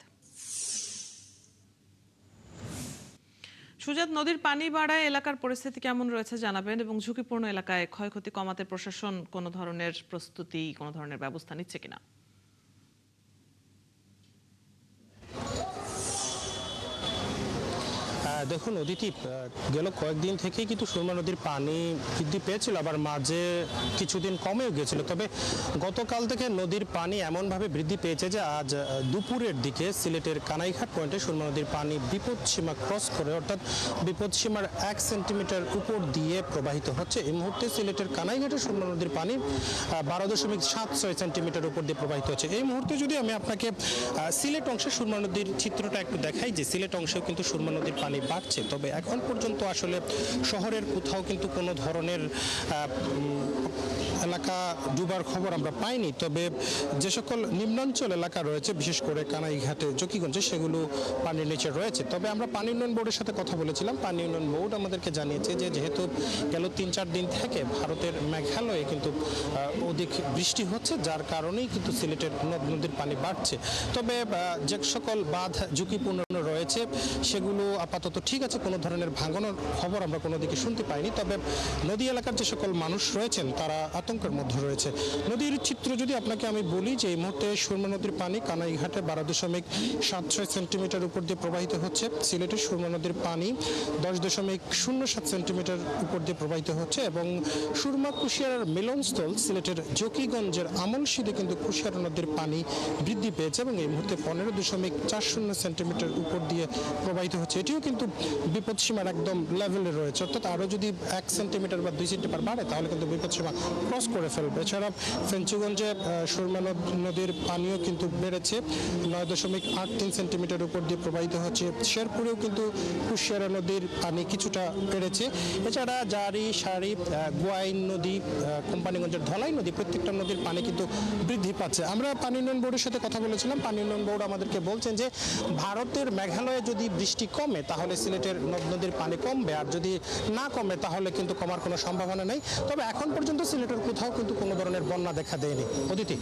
সুজাত, নদীর পানি বাড়ায় এলাকার পরিস্থিতি কেমন রয়েছে জানাবেন, এবং ঝুঁকিপূর্ণ এলাকায় ক্ষয়ক্ষতি কমাতে প্রশাসন কোনো ধরনের প্রস্তুতি, কোনো ধরনের ব্যবস্থা নিচ্ছে কিনা? দেখুন অদিতি, গেল কয়েকদিন থেকেই কিন্তু সুরমা নদীর পানি বৃদ্ধি পেয়েছিল, আবার মাঝে কিছুদিন কমেও গিয়েছিল। তবে গতকাল থেকে নদীর পানি এমনভাবে বৃদ্ধি পেয়েছে যে আজ দুপুরের দিকে সিলেটের কানাইঘাট পয়েন্টে সুরমা নদীর পানি বিপদসীমা ক্রস করে, অর্থাৎ বিপদসীমার 1 সেন্টিমিটার উপর দিয়ে প্রবাহিত হচ্ছে। এই মুহূর্তে সিলেটের কানাইঘাটে সুরমা নদীর পানি 12.76 সেন্টিমিটার উপর দিয়ে প্রবাহিত হচ্ছে। এই মুহূর্তে যদি আমি আপনাকে সিলেট অংশে সুরমা নদীর চিত্রটা একটু দেখাই, যে সিলেট অংশেও কিন্তু সুরমা নদীর পানি বাড়ছে। তবে এখন পর্যন্ত আসলে শহরের কোথাও কিন্তু কোনো ধরনের এলাকা ডুবার খবর আমরা পাইনি। তবে যে সকল নিম্নাঞ্চল এলাকা রয়েছে, বিশেষ করে কানাইঘাটে, জকিগঞ্জে, সেগুলো পানির নিচে রয়েছে। তবে আমরা পানি উন্নয়ন বোর্ডের সাথে কথা বলেছিলাম। পানি উন্নয়ন বোর্ড আমাদেরকে জানিয়েছে যে যেহেতু গেল ৩-৪ দিন থেকে ভারতের মেঘালয়ে কিন্তু অধিক বৃষ্টি হচ্ছে, যার কারণেই কিন্তু সিলেটের নদ নদীর পানি বাড়ছে। তবে যে সকল বাঁধ ঝুঁকিপূর্ণ রয়েছে সেগুলো আপাতত ঠিক আছে, কোনো ধরনের ভাঙানোর খবর আমরা কোনো দিকে শুনতে পাইনি। তবে নদী এলাকার যে সকল মানুষ রয়েছেন তারা আতঙ্কের মধ্যে রয়েছে। নদীর চিত্র যদি আপনাকে আমি বলি, যে এই মুহূর্তে সুরমা নদীর পানি কানাইঘাটে 12.76 সেন্টিমিটার উপর দিয়ে প্রবাহিত হচ্ছে। সিলেটের সুরমা নদীর পানি 10.07 সেন্টিমিটার উপর দিয়ে প্রবাহিত হচ্ছে, এবং সুরমা কুশিয়ারার মিলনস্থল সিলেটের জকিগঞ্জের আমলশিদে কিন্তু কুশিয়ারা নদীর পানি বৃদ্ধি পেয়েছে এবং এই মুহূর্তে 15.40 সেন্টিমিটার উপর দিয়ে প্রবাহিত হচ্ছে। এটিও কিন্তু বিপদসীমার একদম লেভেলে রয়েছে, অর্থাৎ আরও যদি 1 সেন্টিমিটার বা 2 সেন্টিমিটার বাড়ে তাহলে কিন্তু বিপদসীমা ক্রস করে ফেলবে। এছাড়া ফেঞ্চুগঞ্জে সুরমা নদীর পানিও কিন্তু বেড়েছে, 9.83 সেন্টিমিটার উপর দিয়ে প্রবাহিত হচ্ছে। শেরপুরেও কিন্তু কুশিয়ারা নদীর পানি কিছুটা বেড়েছে। এছাড়া জারি, সারি, গোয়াইন নদী, কোম্পানিগঞ্জের ধলাই নদী, প্রত্যেকটা নদীর পানি কিন্তু বৃদ্ধি পাচ্ছে। আমরা পানি উন্নয়ন বোর্ডের সাথে কথা বলেছিলাম। পানি উন্নয়ন বোর্ড আমাদেরকে বলছেন যে ভারতের মেঘালয়ে যদি বৃষ্টি কমে তাহলে সিলেটের নদ নদীর পানি কমবে, আর যদি না কমে তাহলে কিন্তু কমার কোনো সম্ভাবনা নেই। তবে এখন পর্যন্ত সিলেটের কোথাও কিন্তু কোনো ধরনের বন্যা দেখা দেয়নি। অদিতি,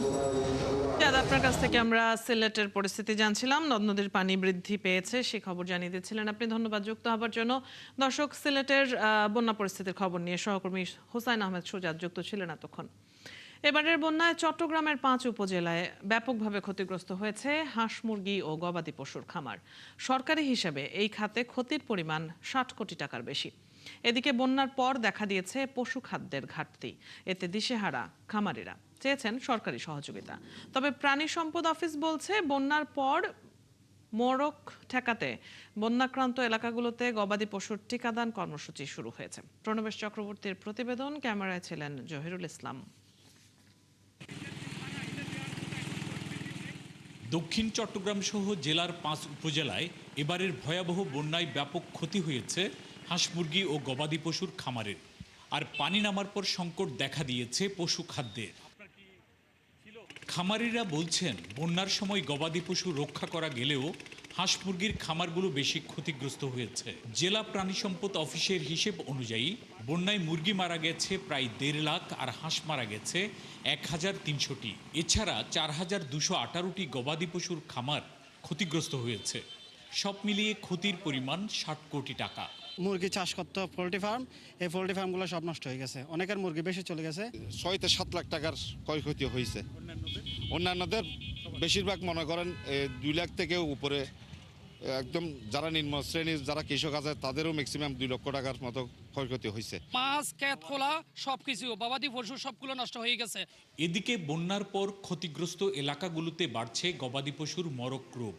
আপনার কাছ থেকে আমরা সিলেটের পরিস্থিতি জানছিলাম। নদ নদীর পানি বৃদ্ধি পেয়েছে সে খবর জানিয়ে দিচ্ছিলেন আপনি। ধন্যবাদ যুক্ত হবার জন্য। দর্শক, সিলেটের বন্যা পরিস্থিতির খবর নিয়ে সহকর্মী হোসাইন আহমেদ সুজাত যুক্ত ছিলেন এতক্ষণ। এবারের বন্যায় চট্টগ্রামের 5 উপজেলায় ব্যাপকভাবে ক্ষতিগ্রস্ত হয়েছে হাঁস, মুরগি ও গবাদি পশুর খামার। সরকারি হিসেবে এই খাতে ক্ষতির পরিমাণ 60 কোটি টাকার বেশি। এদিকে বন্যার পর দেখা দিয়েছে পশু খাদ্যের ঘাটতি। এতে দিশেহারা খামারিরা চেয়েছেন সরকারি সহযোগিতা। তবে প্রাণী সম্পদ অফিস বলছে বন্যার পর মড়ক ঠেকাতে বন্যাক্রান্ত এলাকাগুলোতে গবাদি পশুর টিকাদান কর্মসূচি শুরু হয়েছে। প্রণবেশ চক্রবর্তীর প্রতিবেদন, ক্যামেরায় ছিলেন জহিরুল ইসলাম। দক্ষিণ চট্টগ্রাম সহ জেলার 5 উপজেলায় এবারের ভয়াবহ বন্যায় ব্যাপক ক্ষতি হয়েছে হাঁস, মুরগি ও গবাদি পশুর খামারের। আর পানি নামার পর সংকট দেখা দিয়েছে পশু খাদ্যের। খামারিরা বলছেন বন্যার সময় গবাদি পশু রক্ষা করা গেলেও হাঁস মুরগির খামারগুলো বেশি ক্ষতিগ্রস্ত হয়েছে। জেলা প্রাণী সম্পদ অফিসের হিসেব অনুযায়ী বন্যায় মুরগি মারা গেছে প্রায় 1.5 লাখ, আর হাঁস মারা গেছে 1300টি। এছাড়া 4218টি গবাদি পশুর খামার ক্ষতিগ্রস্ত হয়েছে। সব মিলিয়ে ক্ষতির পরিমাণ 60 কোটি টাকা। মুরগি চাষ করতে পোল্ট্রি ফার্ম, এই পোল্ট্রি ফার্মগুলো সব নষ্ট হয়ে গেছে, অনেকের মুরগি বেশি চলে গেছে। 6 থেকে 7 লাখ টাকার ক্ষয়ক্ষতি হয়েছে। অন্যান্যদের বেশিরভাগ মনে করেন 2 লাখ থেকে উপরে, একদম যারা নিম্ন শ্রেণীর যারা কৃষক আছে তাদেরও ম্যাক্সিমাম 2 লক্ষ টাকার মতো ক্ষয়ক্ষতি হয়েছে। মাছ, ক্ষেত খোলা সবকিছু, গবাদি পশু সবগুলো নষ্ট হয়ে গেছে। এদিকে বন্যার পর ক্ষতিগ্রস্ত এলাকাগুলোতে বাড়ছে গবাদি পশুর মরক রোগ,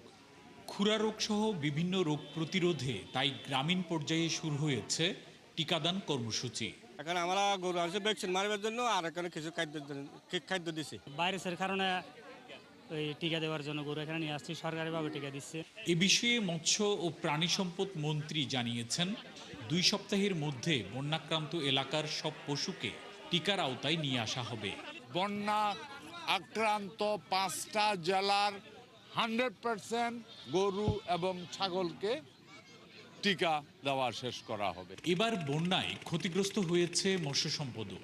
খুরা রোগ সহ বিভিন্ন রোগ প্রতিরোধে তাই গ্রামীণ পর্যায়ে শুরু হয়েছে টিকাদান কর্মসূচি। এখন আমরা গরু আনছি ভ্যাকসিন মারবার জন্য, আর এখানে কিছু খাদ্য দিছি। ভাইরাসের কারণে ওই টিকা দেওয়ার জন্য গরু এখানে নিয়ে আসছি, সরকারিভাবে টিকা দিচ্ছে। এ বিষয়ে মৎস্য ও প্রাণী সম্পদ মন্ত্রী জানিয়েছেন 2 সপ্তাহের মধ্যে বন্যাক্রান্ত এলাকার সব পশুকে টিকার আওতায় নিয়ে আসা হবে। বন্যা আক্রান্ত 5টা জেলার 100% গরু এবং ছাগলকে টিকা দেওয়া শেষ করা হবে। এবার বন্যায় ক্ষতিগ্রস্ত হয়েছে মৎস্য সম্পদও।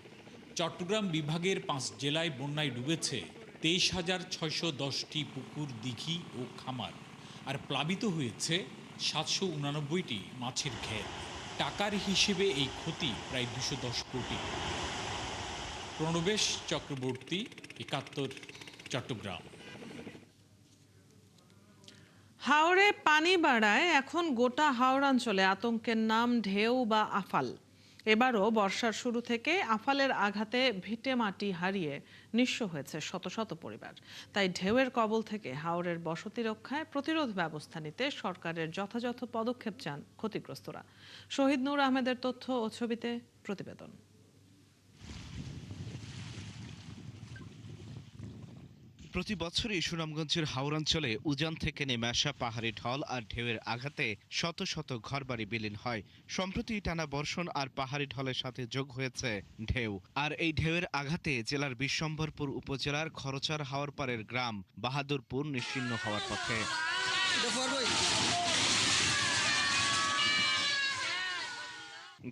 চট্টগ্রাম বিভাগের 5 জেলায় বন্যায় ডুবেছে 23,610টি পুকুর, দিঘি ও খামার, আর প্লাবিত হয়েছে 789টি মাছের ঘের। টাকার হিসেবে এই ক্ষতি প্রায় 210 কোটি। প্রণবেশ চক্রবর্তী, 71, চট্টগ্রাম। হাওরে পানি বাড়ায় এখন গোটা হাওড়াঞ্চলে আতঙ্কের নাম ঢেউ বা আফাল। এবারও বর্ষার শুরু থেকে আফালের আঘাতে ভিটে মাটি হারিয়ে নিঃস্ব হয়েছে শত শত পরিবার। তাই ঢেউয়ের কবল থেকে হাওরের বসতি রক্ষায় প্রতিরোধ ব্যবস্থা নিতে সরকারের যথাযথ পদক্ষেপ চান ক্ষতিগ্রস্তরা। শহীদ নূর আহমেদের তথ্য ও ছবিতে প্রতিবেদন। প্রতি বছরই সুনামগঞ্জের হাওড়াঞ্চলে উজান থেকে নেমে আসা পাহাড়ি ঢল আর ঢেউয়ের আঘাতে শত শত ঘরবাড়ি বিলীন হয়। সম্প্রতি টানা বর্ষণ আর পাহাড়ি ঢলের সাথে যোগ হয়েছে ঢেউ, আর এই ঢেউয়ের আঘাতে জেলার বিশ্বম্ভরপুর উপজেলার খরচার হাওরপাড়ের গ্রাম বাহাদুরপুর নিশ্চিহ্ন হওয়ার পথে।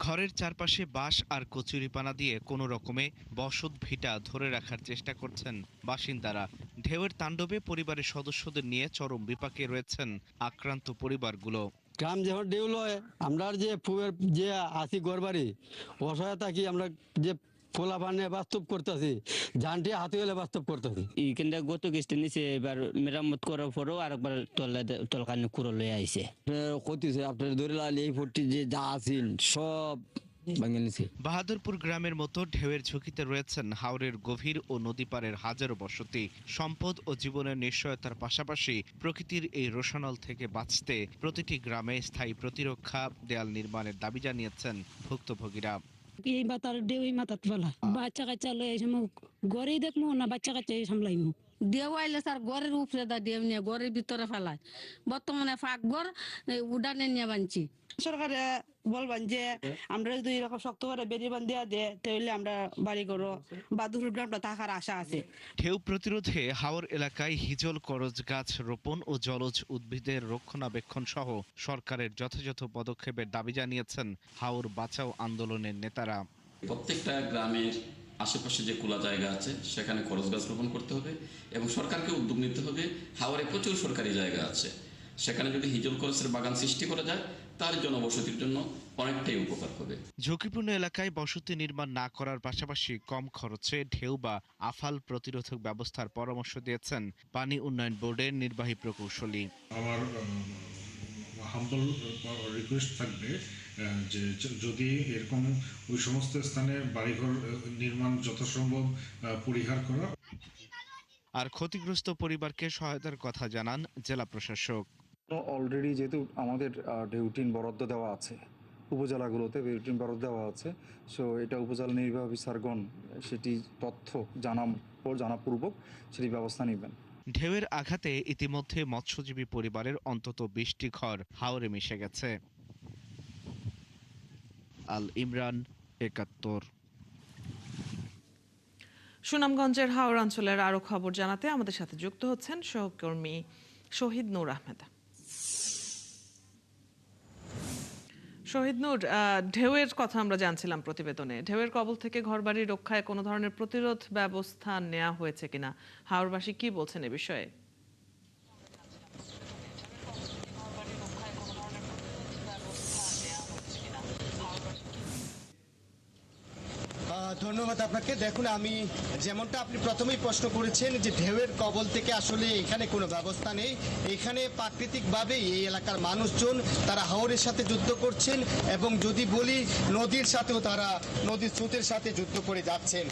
ঘরের চারপাশে বাঁশ আর কচুরিপানা দিয়ে কোনো রকমে বসত ভিটা ধরে রাখার চেষ্টা করছেন বাসিন্দারা। ঢেউয়ের তাণ্ডবে পরিবারের সদস্যদের নিয়ে চরম বিপাকে রয়েছেন আক্রান্ত পরিবারগুলো। গ্রাম যখন ঢেউ লয়, আমরা যে যে আসি ঘরবাড়ি অসহায়তা কি আমরা যে পোলা বানিয়ে বাস্তব করতেছি, জানটি হাতে হলে বাস্তব করতেছি। এইখানটা গত কিস্তি নিচে এবার মেরামত করার পরেও আরেকবার তলকানি কুড়ো লয়ে আইছে। ক্ষতিছে আপনার ধরে লাগালে এই ফুটটি যে যা আছেন সব বাহাদুরপুর গ্রামের মতো ঢেউয়ের ঝুঁকিতে রয়েছেন হাওরের গভীর ও নদী পাড়ের হাজারো বসতি। সম্পদ ও জীবনের নিশ্চয়তার পাশাপাশি প্রকৃতির এই রোশানল থেকে বাঁচতে প্রতিটি গ্রামে স্থায়ী প্রতিরক্ষা দেয়াল নির্মাণের দাবি জানিয়েছেন ভুক্তভোগীরা। এই মাথার ঢেউ এই মাথার ফেলা বাচ্চা কাচ্চা লয়ে এই সময় ঘরেই দেখবো না, বাচ্চা কাচ্চা সামলাইমু। ঢেউ আইলে স্যার ঘরের উপরে দা ঢেউ নিয়ে ঘরের ভিতরে ফেলায়। বর্তমানে ফাঁক ঘর উডানে নিয়ে বানছি। সরকারে বলবেন যে আমরা যদি এরকম শক্ত করে বেরিয়ে বান্ধিয়া দেয় তাহলে আমরা বাড়ি করো বা দুর্ঘটনা থাকার আশা আছে। ঢেউ প্রতিরোধে হাওর এলাকায় হিজল করজ গাছ রোপণ ও জলজ উদ্ভিদের রক্ষণাবেক্ষণ সহ সরকারের যথাযথ পদক্ষেপের দাবি জানিয়েছেন হাওর বাঁচাও আন্দোলনের নেতারা। প্রত্যেকটা গ্রামের আশেপাশে যে খোলা জায়গা আছে সেখানে করজ গাছ রোপণ করতে হবে এবং সরকারকে উদ্যোগ নিতে হবে। হাওরে প্রচুর সরকারি জায়গা আছে, সেখানে যদি হিজল করজের বাগান সৃষ্টি করা যায় তার জনবসতির জন্য অনেকটাই উপকার হবে। ঝুঁকিপূর্ণ এলাকায় বসতি নির্মাণ না করার পাশাপাশি কম খরচে ঢেউ বা আফাল প্রতিরোধক ব্যবস্থার পরামর্শ দিয়েছেন পানি উন্নয়ন বোর্ডের নির্বাহী প্রকৌশলী। আমার হাম্বল রিকোয়েস্ট থাকবে যে যদি এরকম ওই সমস্ত স্থানে বাড়িঘর নির্মাণ যথাসম্ভব পরিহার করা। আর ক্ষতিগ্রস্ত পরিবারকে সহায়তার কথা জানান জেলা প্রশাসক। অলরেডি যেহেতু আমাদের ডিউটিন বরাদ্দ দেওয়া আছে, উপজেলাগুলোতে ডিউটিন বরাদ্দ দেওয়া আছে, সো এটা উপজেলা নির্বাহী অফিসারগণ সেটি তথ্য জানাপূর্বক সেটি ব্যবস্থা নেবেন। ঢেউয়ের আঘাতে ইতিমধ্যে মৎস্যজীবী পরিবারের অন্তত 20টি ঘর হাওরে মিশে গেছে। আল ইমরান, 71। সুনামগঞ্জের হাওড়াঞ্চলের আরো খবর জানাতে আমাদের সাথে যুক্ত হচ্ছেন সহকর্মী শহীদ নূর আহমেদ। শহীদ নূর, ঢেউয়ের কথা আমরা জানছিলাম প্রতিবেদনে। ঢেউয়ের কবল থেকে ঘরবাড়ি রক্ষায় কোনো ধরনের প্রতিরোধ ব্যবস্থা নেওয়া হয়েছে কিনা, হাওরবাসী কি বলছেন এ বিষয়ে? ধন্যবাদ আপনাকে। দেখুন, আমি যেমনটা আপনি প্রথমেই প্রশ্ন করেছেন যে ঢেউয়ের কবল থেকে আসলে এখানে কোনো ব্যবস্থা নেই। এখানে প্রাকৃতিকভাবেই এই এলাকার মানুষজন তারা হাওরের সাথে যুদ্ধ করছেন এবং যদি বলি নদীর সাথেও তারা নদীর স্রোতের সাথে যুদ্ধ করে যাচ্ছেন।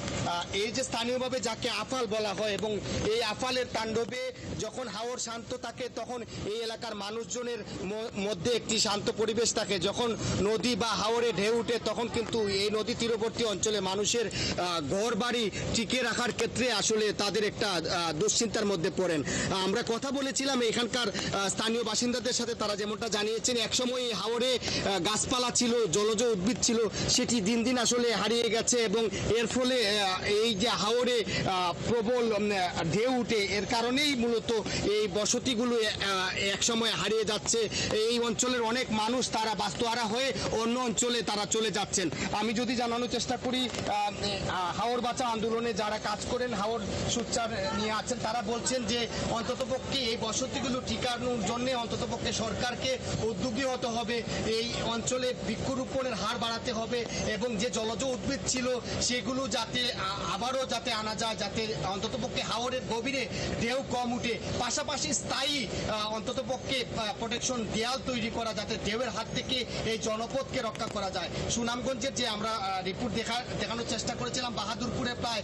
এই যে স্থানীয়ভাবে যাকে আফাল বলা হয় এবং এই আফালের তাণ্ডবে যখন হাওর শান্ত থাকে তখন এই এলাকার মানুষজনের মধ্যে একটি শান্ত পরিবেশ থাকে। যখন নদী বা হাওরে ঢেউ উঠে তখন কিন্তু এই নদী তীরবর্তী অঞ্চলে মানুষের ঘর বাড়ি টিকে রাখার ক্ষেত্রে আসলে তাদের একটা দুশ্চিন্তার মধ্যে পড়েন। আমরা কথা বলেছিলাম এখানকার স্থানীয় বাসিন্দাদের সাথে, তারা যেমনটা জানিয়েছেন একসময় এই হাওরে গাছপালা ছিল, জলজ উদ্ভিদ ছিল, সেটি দিন দিন আসলে হারিয়ে গেছে এবং এর ফলে এই যে হাওরে প্রবল ঢেউ উঠে, এর কারণেই মূলত এই বসতিগুলো একসময় হারিয়ে যাচ্ছে। এই অঞ্চলের অনেক মানুষ তারা বাস্তুহারা হয়ে অন্য অঞ্চলে তারা চলে যাচ্ছেন। আমি যদি জানানোর চেষ্টা করি, হাওর বাঁচা আন্দোলনে যারা কাজ করেন, হাওর সোচ্চার নিয়ে আছেন, তারা বলছেন যে অন্ততপক্ষে এই বসতিগুলো ঠিকানোর জন্য অন্ততপক্ষে সরকারকে উদ্যোগী হতে হবে, এই অঞ্চলে বৃক্ষরোপণের হার বাড়াতে হবে এবং যে জলজ উদ্ভিদ ছিল সেগুলো যাতে আবারও যাতে আনা যায়, যাতে অন্ততপক্ষে হাওরের গভীরে ঢেউ কম উঠে, পাশাপাশি স্থায়ী অন্ততপক্ষে প্রোটেকশন দেয়াল তৈরি করা, যাতে ঢেউয়ের হাত থেকে এই জনপদকে রক্ষা করা যায়। সুনামগঞ্জের যে আমরা রিপোর্ট দেখানোর চেষ্টা করেছিলাম, বাহাদুরপুরে প্রায়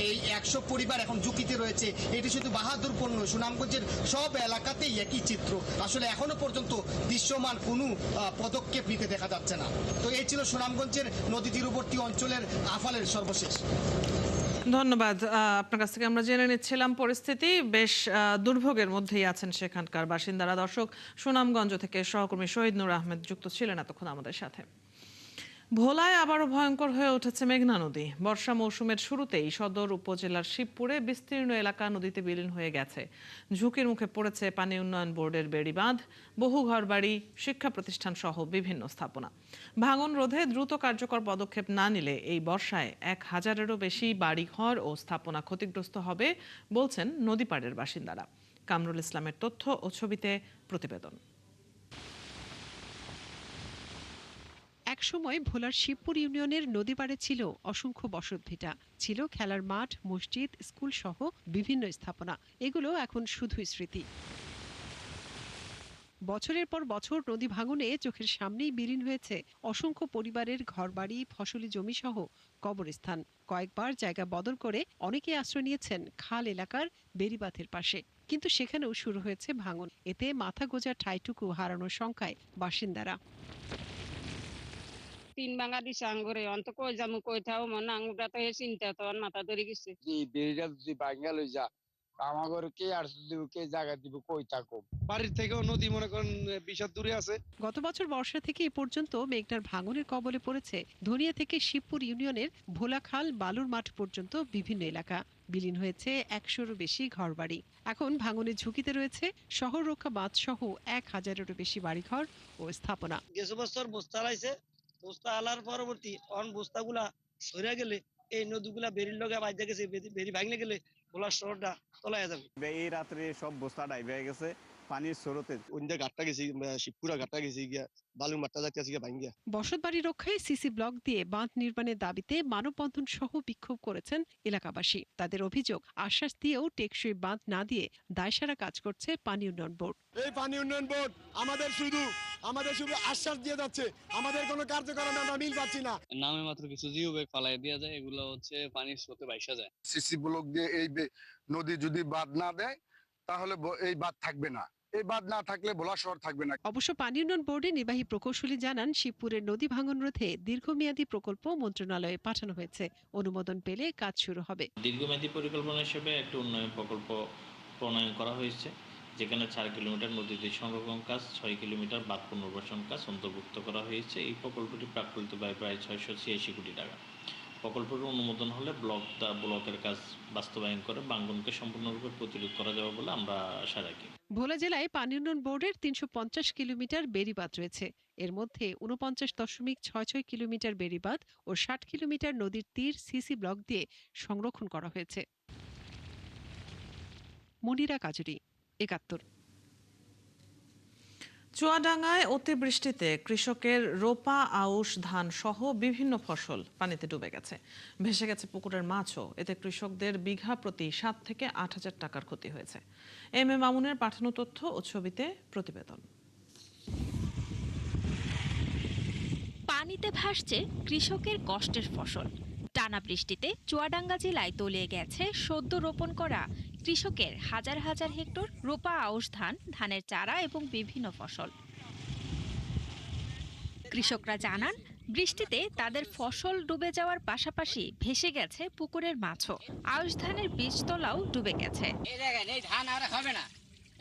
এই 100 পরিবার এখন ঝুঁকিতে রয়েছে। এটি শুধু বাহাদুরপুর নয়, সুনামগঞ্জের সব এলাকাতেই একই চিত্র। আসলে এখনো পর্যন্ত দৃশ্যমান কোনো পদক্ষেপ নিতে দেখা যাচ্ছে না। তো এই ছিল সুনামগঞ্জের নদী তীরবর্তী অঞ্চলের আফালের সর্বশেষ। ধন্যবাদ। আপনার কাছ থেকে আমরা জেনে নিচ্ছিলাম পরিস্থিতি। বেশ দুর্ভোগের মধ্যেই আছেন সেখানকার বাসিন্দারা। দর্শক, সুনামগঞ্জ থেকে সহকর্মী শহীদ নূর আহমেদ যুক্ত ছিলেন এতক্ষণ আমাদের সাথে। ভোলায় আবারও ভয়ঙ্কর হয়ে উঠেছে মেঘনা নদী। বর্ষা মৌসুমের শুরুতেই সদর উপজেলার শিবপুরে বিস্তীর্ণ এলাকা নদীতে বিলীন হয়ে গেছে। ঝুঁকির মুখে পড়েছে পানি উন্নয়ন বোর্ডের বেড়িবাঁধ, বহু ঘরবাড়ি, শিক্ষা প্রতিষ্ঠান সহ বিভিন্ন স্থাপনা। ভাঙন রোধে দ্রুত কার্যকর পদক্ষেপ না নিলে এই বর্ষায় 1000-এরও বেশি বাড়িঘর ও স্থাপনা ক্ষতিগ্রস্ত হবে বলছেন নদীপাড়ের বাসিন্দারা। কামরুল ইসলামের তথ্য ও ছবিতে প্রতিবেদন। একসময় ভোলার শিবপুর ইউনিয়নের নদীপাড়ে ছিল অসংখ্য বসতভিটা, ছিল খেলার মাঠ, মসজিদ, স্কুল সহ বিভিন্ন স্থাপনা। এগুলো এখন শুধুই স্মৃতি। বছরের পর বছর নদী ভাঙনে চোখের সামনেই বিলীন হয়েছে অসংখ্য পরিবারের ঘরবাড়ি, ফসলি জমি সহ কবরস্থান। কয়েকবার জায়গা বদল করে অনেকে আশ্রয় নিয়েছেন খাল এলাকার বেড়িবাঁধের পাশে, কিন্তু সেখানেও শুরু হয়েছে ভাঙন। এতে মাথা গোঁজা ঠাইটুকু হারানোর শঙ্কায় বাসিন্দারা। 3 ভাঙা দিছে আঙ্গুরে, অন্ত কই যামু কই থাও মনে আঙ্গুরটা তো চিন্তা তো মাথা ধরে গেছে। জি বেড়িটা যদি ভাঙা লই যা আমাগর কে আর দিব, কে জায়গা দিব, কই থাকো। বাড়ির থেকেও নদী মনে করেন 20 দূরে আছে। গত বছর বর্ষা থেকে এ পর্যন্ত মেঘনার ভাঙনের কবলে পড়েছে ধনিয়া থেকে শিবপুর ইউনিয়নের ভোলাখাল, বালুর মাঠ পর্যন্ত বিভিন্ন এলাকা। বিলীন হয়েছে 100-এরও বেশি ঘরবাড়ি। এখন ভাঙনের ঝুঁকিতে রয়েছে শহর রক্ষা বাঁধ সহ 1000-এরও বেশি বাড়িঘর ও স্থাপনা। গেছে বছর বস্তা লাইছে, বস্তা আলার পরবর্তী অন বস্তাগুলা সরে গেলে এই নদীগুলা বেরির লগে বাইজা গেছে, বেরি ভাঙলে গেলে ভোলার শহরটা তলায় যাবে। এই রাত্রে সব বস্তা ডাইবে গেছে পানির স্রোতে। অন্য ঘাটটা গেছি, শিবপুরা ঘাটটা গেছি গিয়া, বালুর মাঠটা যাচ্ছে গিয়া ভাঙিয়া। বসতবাড়ি রক্ষায় সিসি ব্লক দিয়ে বাঁধ নির্মাণের দাবিতে মানববন্ধন সহ বিক্ষোভ করেছেন এলাকাবাসী। তাদের অভিযোগ, আশ্বাস দিয়েও টেকসই বাঁধ না দিয়ে দায়সারা কাজ করছে পানি উন্নয়ন বোর্ড। এই পানি উন্নয়ন বোর্ড আমাদের শুধু আশ্বাস দিয়ে যাচ্ছে, আমাদের কোনো কার্যক্রমে আমরা মিল পাচ্ছি না। নামে মাত্র কিছু জিও ব্যাগ ফালাই দেওয়া যায়, এগুলো হচ্ছে পানির স্রোতে ভাইসা যায়। সিসি ব্লক দিয়ে এই নদী যদি বাঁধ না দেয় তাহলে এই বাঁধ থাকবে না, এই বাঁধ না থাকলে ভোলা শহর থাকবে না। অবশ্য পানি উন্নয়ন বোর্ডের নির্বাহী প্রকৌশলী জানান, শিবপুরের নদী ভাঙন রোধে দীর্ঘমেয়াদী প্রকল্প মন্ত্রণালয়ে পাঠানো হয়েছে। অনুমোদন পেলে কাজ শুরু হবে। দীর্ঘমেয়াদী পরিকল্পনা হিসেবে একটা উন্নয়ন প্রকল্প প্রণয়ন করা হয়েছে, যেখানে 4 কিলোমিটার নদীতে সংরক্ষণ কাজ, 6 কিলোমিটার বাঁধ পুনর্বাসন কাজ অন্তর্ভুক্ত করা হয়েছে। এই প্রকল্পটি প্রাকৃত ব্যয় প্রায় 686 কোটি টাকা। প্রকল্পের অনুমোদন হলে ব্লকের কাজ বাস্তবায়ন করে ভাঙনকে সম্পূর্ণরূপে প্রতিরোধ করা যাবে বলে আমরা আশা রাখি। ভোলা জেলায় পানি উন্নয়ন বোর্ডের 350 কিলোমিটার বেড়িবাঁধ রয়েছে। এর মধ্যে 49.66 কিলোমিটার বেড়িবাঁধ ও 60 কিলোমিটার নদীর তীর সিসি ব্লক দিয়ে সংরক্ষণ করা হয়েছে। মনিরা কাজুরি, 71। চুয়াডাঙ্গায় অতিবৃষ্টিতে কৃষকের রোপা, আউশ ধান সহ বিভিন্ন ফসল পানিতে ডুবে গেছে। ভেসে গেছে পুকুরের মাছও। এতে কৃষকদের বিঘা প্রতি 7 থেকে 8,000 টাকার ক্ষতি হয়েছে। এম এ মামুনের পাঠানো তথ্য ও ছবিতে প্রতিবেদন। পানিতে ভাসছে কৃষকের কষ্টের ফসল। টানা বৃষ্টিতে চুয়াডাঙ্গা জেলায় তলিয়ে গেছে সদ্য রোপণ করা কৃষকের হাজার হাজার হেক্টর রোপা, আউশ ধান, ধানের চারা এবং বিভিন্ন ফসল। কৃষকরা জানান, বৃষ্টিতে তাদের ফসল ডুবে যাওয়ার পাশাপাশি ভেসে গেছে পুকুরের মাছও। আউশ ধানের বীজতলাও ডুবে গেছে। এই দেখেন, এই ধান আর হবে না,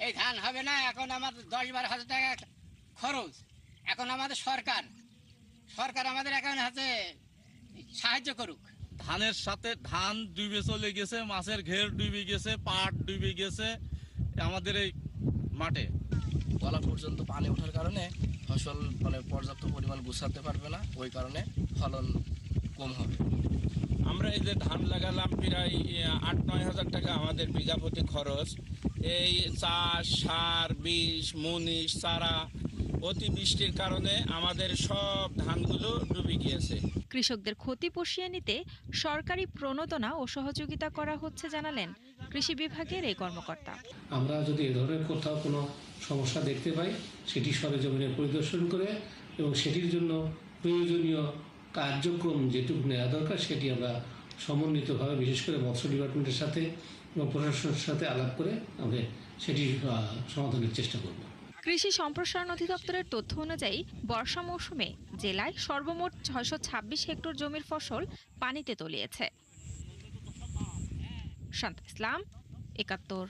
এই ধান হবে না। এখন আমাদের 10-12 হাজার টাকা খরচ। এখন আমাদের সরকার আমাদের এখন হাতে সাহায্য করুক। ধানের সাথে ধান ডুবে চলে গেছে, মাছের ঘের ডুবে গেছে, পাট ডুবে গেছে আমাদের এই মাঠে। গলা পর্যন্ত পানি ওঠার কারণে ফসল মানে পর্যাপ্ত পরিমাণ গুছাতে পারবে না, ওই কারণে ফলন কম হবে। আমরা এই যে ধান লাগালাম প্রায় 8-9 হাজার টাকা আমাদের বিঘা প্রতি খরচ। এই চাষ, সার, বিষ, মুনিশ, চারা, অতিবৃষ্টির কারণে আমাদের সব ধানগুলো ডুবে গিয়েছে। কৃষকদের ক্ষতি পুষিয়ে নিতে সরকারি প্রণোদনা ও সহযোগিতা করা হচ্ছে জানালেন কৃষি বিভাগের এই কর্মকর্তা। আমরা যদি এ ধরনের কোথাও কোনো সমস্যা দেখতে পাই, সেটি সরেজমিনে পরিদর্শন করে এবং সেটির জন্য প্রয়োজনীয় কার্যক্রম যেটুকু নেওয়া দরকার সেটি আমরা সমন্বিতভাবে, বিশেষ করে মৎস্য ডিপার্টমেন্টের সাথে এবং প্রশাসনের সাথে আলাপ করে আমরা সেটি সমাধানের চেষ্টা করব। কৃষি সম্প্রসারণ অধিদপ্তরের তথ্য অনুযায়ী বর্ষা মৌসুমে জেলায় সর্বমোট 626 হেক্টর জমির ফসল পানিতে তলিয়েছে। শান্ত ইসলাম, ৭১।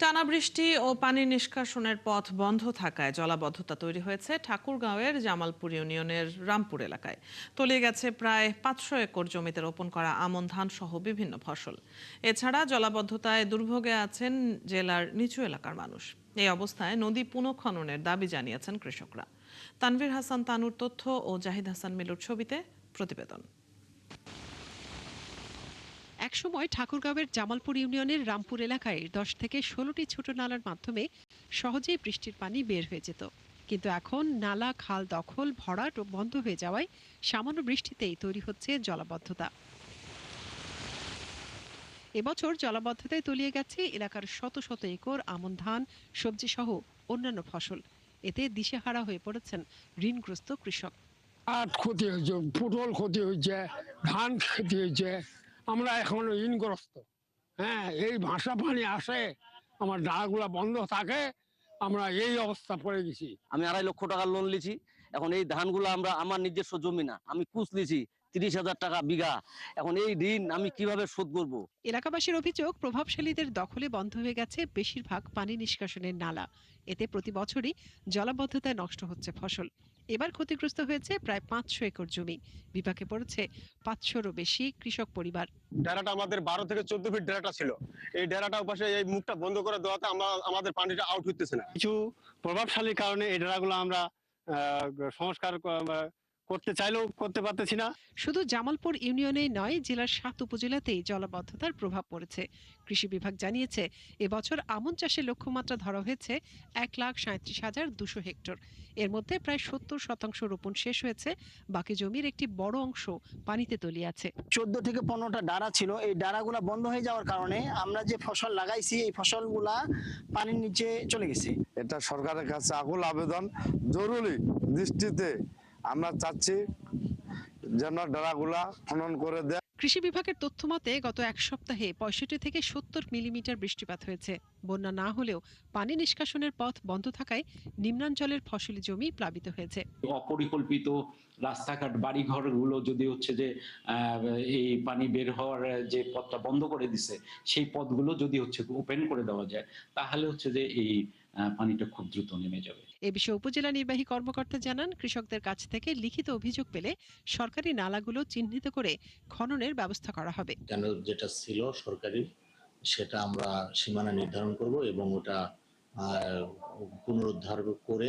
টানা বৃষ্টি ও পানি নিষ্কাশনের পথ বন্ধ থাকায় জলাবদ্ধতা তৈরি হয়েছে ঠাকুরগাঁওয়ের জামালপুর ইউনিয়নের রামপুর এলাকায়। তলিয়ে গেছে প্রায় 500 একর জমিতে রোপণ করা আমন ধান সহ বিভিন্ন ফসল। এছাড়া জলাবদ্ধতায় দুর্ভোগে আছেন জেলার নিচু এলাকার মানুষ। এই অবস্থায় নদী পুনঃখননের দাবি জানিয়েছেন কৃষকরা। তানভীর হাসান তানুর তথ্য ও জাহিদ হাসান মিলুর ছবিতে প্রতিবেদন। একসময় ঠাকুরগাঁওয়ের জামালপুর ইউনিয়নের রামপুর এলাকায় 10 থেকে 16টি ছোট নালার মাধ্যমে সহজেই বৃষ্টির পানি বের হয়ে যেত, কিন্তু এখন নালা, খাল দখল, ভরাট ও বন্ধ হয়ে যাওয়ায় সামান্য বৃষ্টিতেই তৈরি হচ্ছে জলাবদ্ধতা। এবছর জলাবদ্ধতায় তলিয়ে গেছে এলাকার শত শত একর আমন ধান, সবজি সহ অন্যান্য ফসল। এতে দিশেহারা হয়ে পড়েছেন ঋণগ্রস্ত কৃষক। আট ক্ষতি হয়েছে, পটল ক্ষতি হয়েছে, ধান ক্ষতি হয়েছে। আমরা এখনো ঋণগ্রস্ত। এই ভাষা পানি আসে, আমার ডালগুলা বন্ধ থাকে, আমরা এই অবস্থা পড়ে গেছি। আমি 2.5 লক্ষ টাকা লোন লিছি। এখন এই ধানগুলো আমার নিজস্ব জমি না, আমি কুচ লিছি 30,000 টাকা বিঘা। এখন এই ঋণ আমি কিভাবে শোধ করব? এলাকাবাসীর অভিযোগ, প্রভাবশালীদের দখলে বন্ধ হয়ে গেছে বেশিরভাগ পানি নিষ্কাশনের নালা। এতে প্রতি বছরই জলাবদ্ধতায় নষ্ট হচ্ছে ফসল। এবার ক্ষতিগ্রস্ত হয়েছে প্রায় 500 একর জমি। বিপাকে পড়েছে 500-এরও বেশি কৃষক পরিবার। ডেরাটা আমাদের 12 থেকে 14 ফিট ডেরাটা ছিল। এই ডেরাটা পাশে এই মুখটা বন্ধ করে দেওয়াতে আমাদের পানিটা আউট হইতেছে না। কিছু প্রভাবশালীর কারণে এই ডেরাগুলো আমরা সংস্কার করতে চাইলেও করতে পারতেছি না। শুধু জামালপুর ইউনিয়নেই নয়, জেলার 7 উপজেলাতেই জলাবদ্ধতার প্রভাব পড়েছে। কৃষি বিভাগ জানিয়েছে, এবছর আমন চাষের লক্ষ্যমাত্রা ধরা হয়েছে 1,37,200 হেক্টর। এর মধ্যে প্রায় 70% রোপণ শেষ হয়েছে, বাকি জমির একটি বড় অংশ পানিতে তলিয়ে আছে। 14 থেকে 15টা ডারা ছিল, এই ডারাগুলা বন্ধ হয়ে যাওয়ার কারণে আমরা যে ফসল লাগাইছি এই ফসলগুলা পানির নিচে চলে গেছে। এটা সরকারের কাছে আকুল আবেদন, জরুরি দৃষ্টিতে আমরা চাচ্ছি যেন ডারাগুলা খনন করে দেয়। কৃষি বিভাগের তথ্য মতে গত এক সপ্তাহে 65 থেকে 70 মিলিমিটার বৃষ্টিপাত হয়েছে। বন্যা না হলেও পানি নিষ্কাশনের পথ বন্ধ থাকায় নিম্নাঞ্চলের ফসলি জমি প্লাবিত হয়েছে। অপরিকল্পিত রাস্তাঘাট, বাড়িঘরগুলো যদি হচ্ছে যে এই পানি বের হওয়ার যে পথটা বন্ধ করে দিছে, সেই পথগুলো যদি হচ্ছে ওপেন করে দেওয়া যায়, তাহলে হচ্ছে যে এই পানিটা খুব দ্রুত নেমে যাবে। এ বিষয়ে উপজেলা নির্বাহী কর্মকর্তা জানান, কৃষকদের কাছ থেকে লিখিত অভিযোগ পেলে সরকারি নালাগুলো চিহ্নিত করে খননের ব্যবস্থা করা হবে। যেটা ছিল সরকারি, সেটা আমরা সীমানা নির্ধারণ করব এবং ওটা পুনরুদ্ধার করে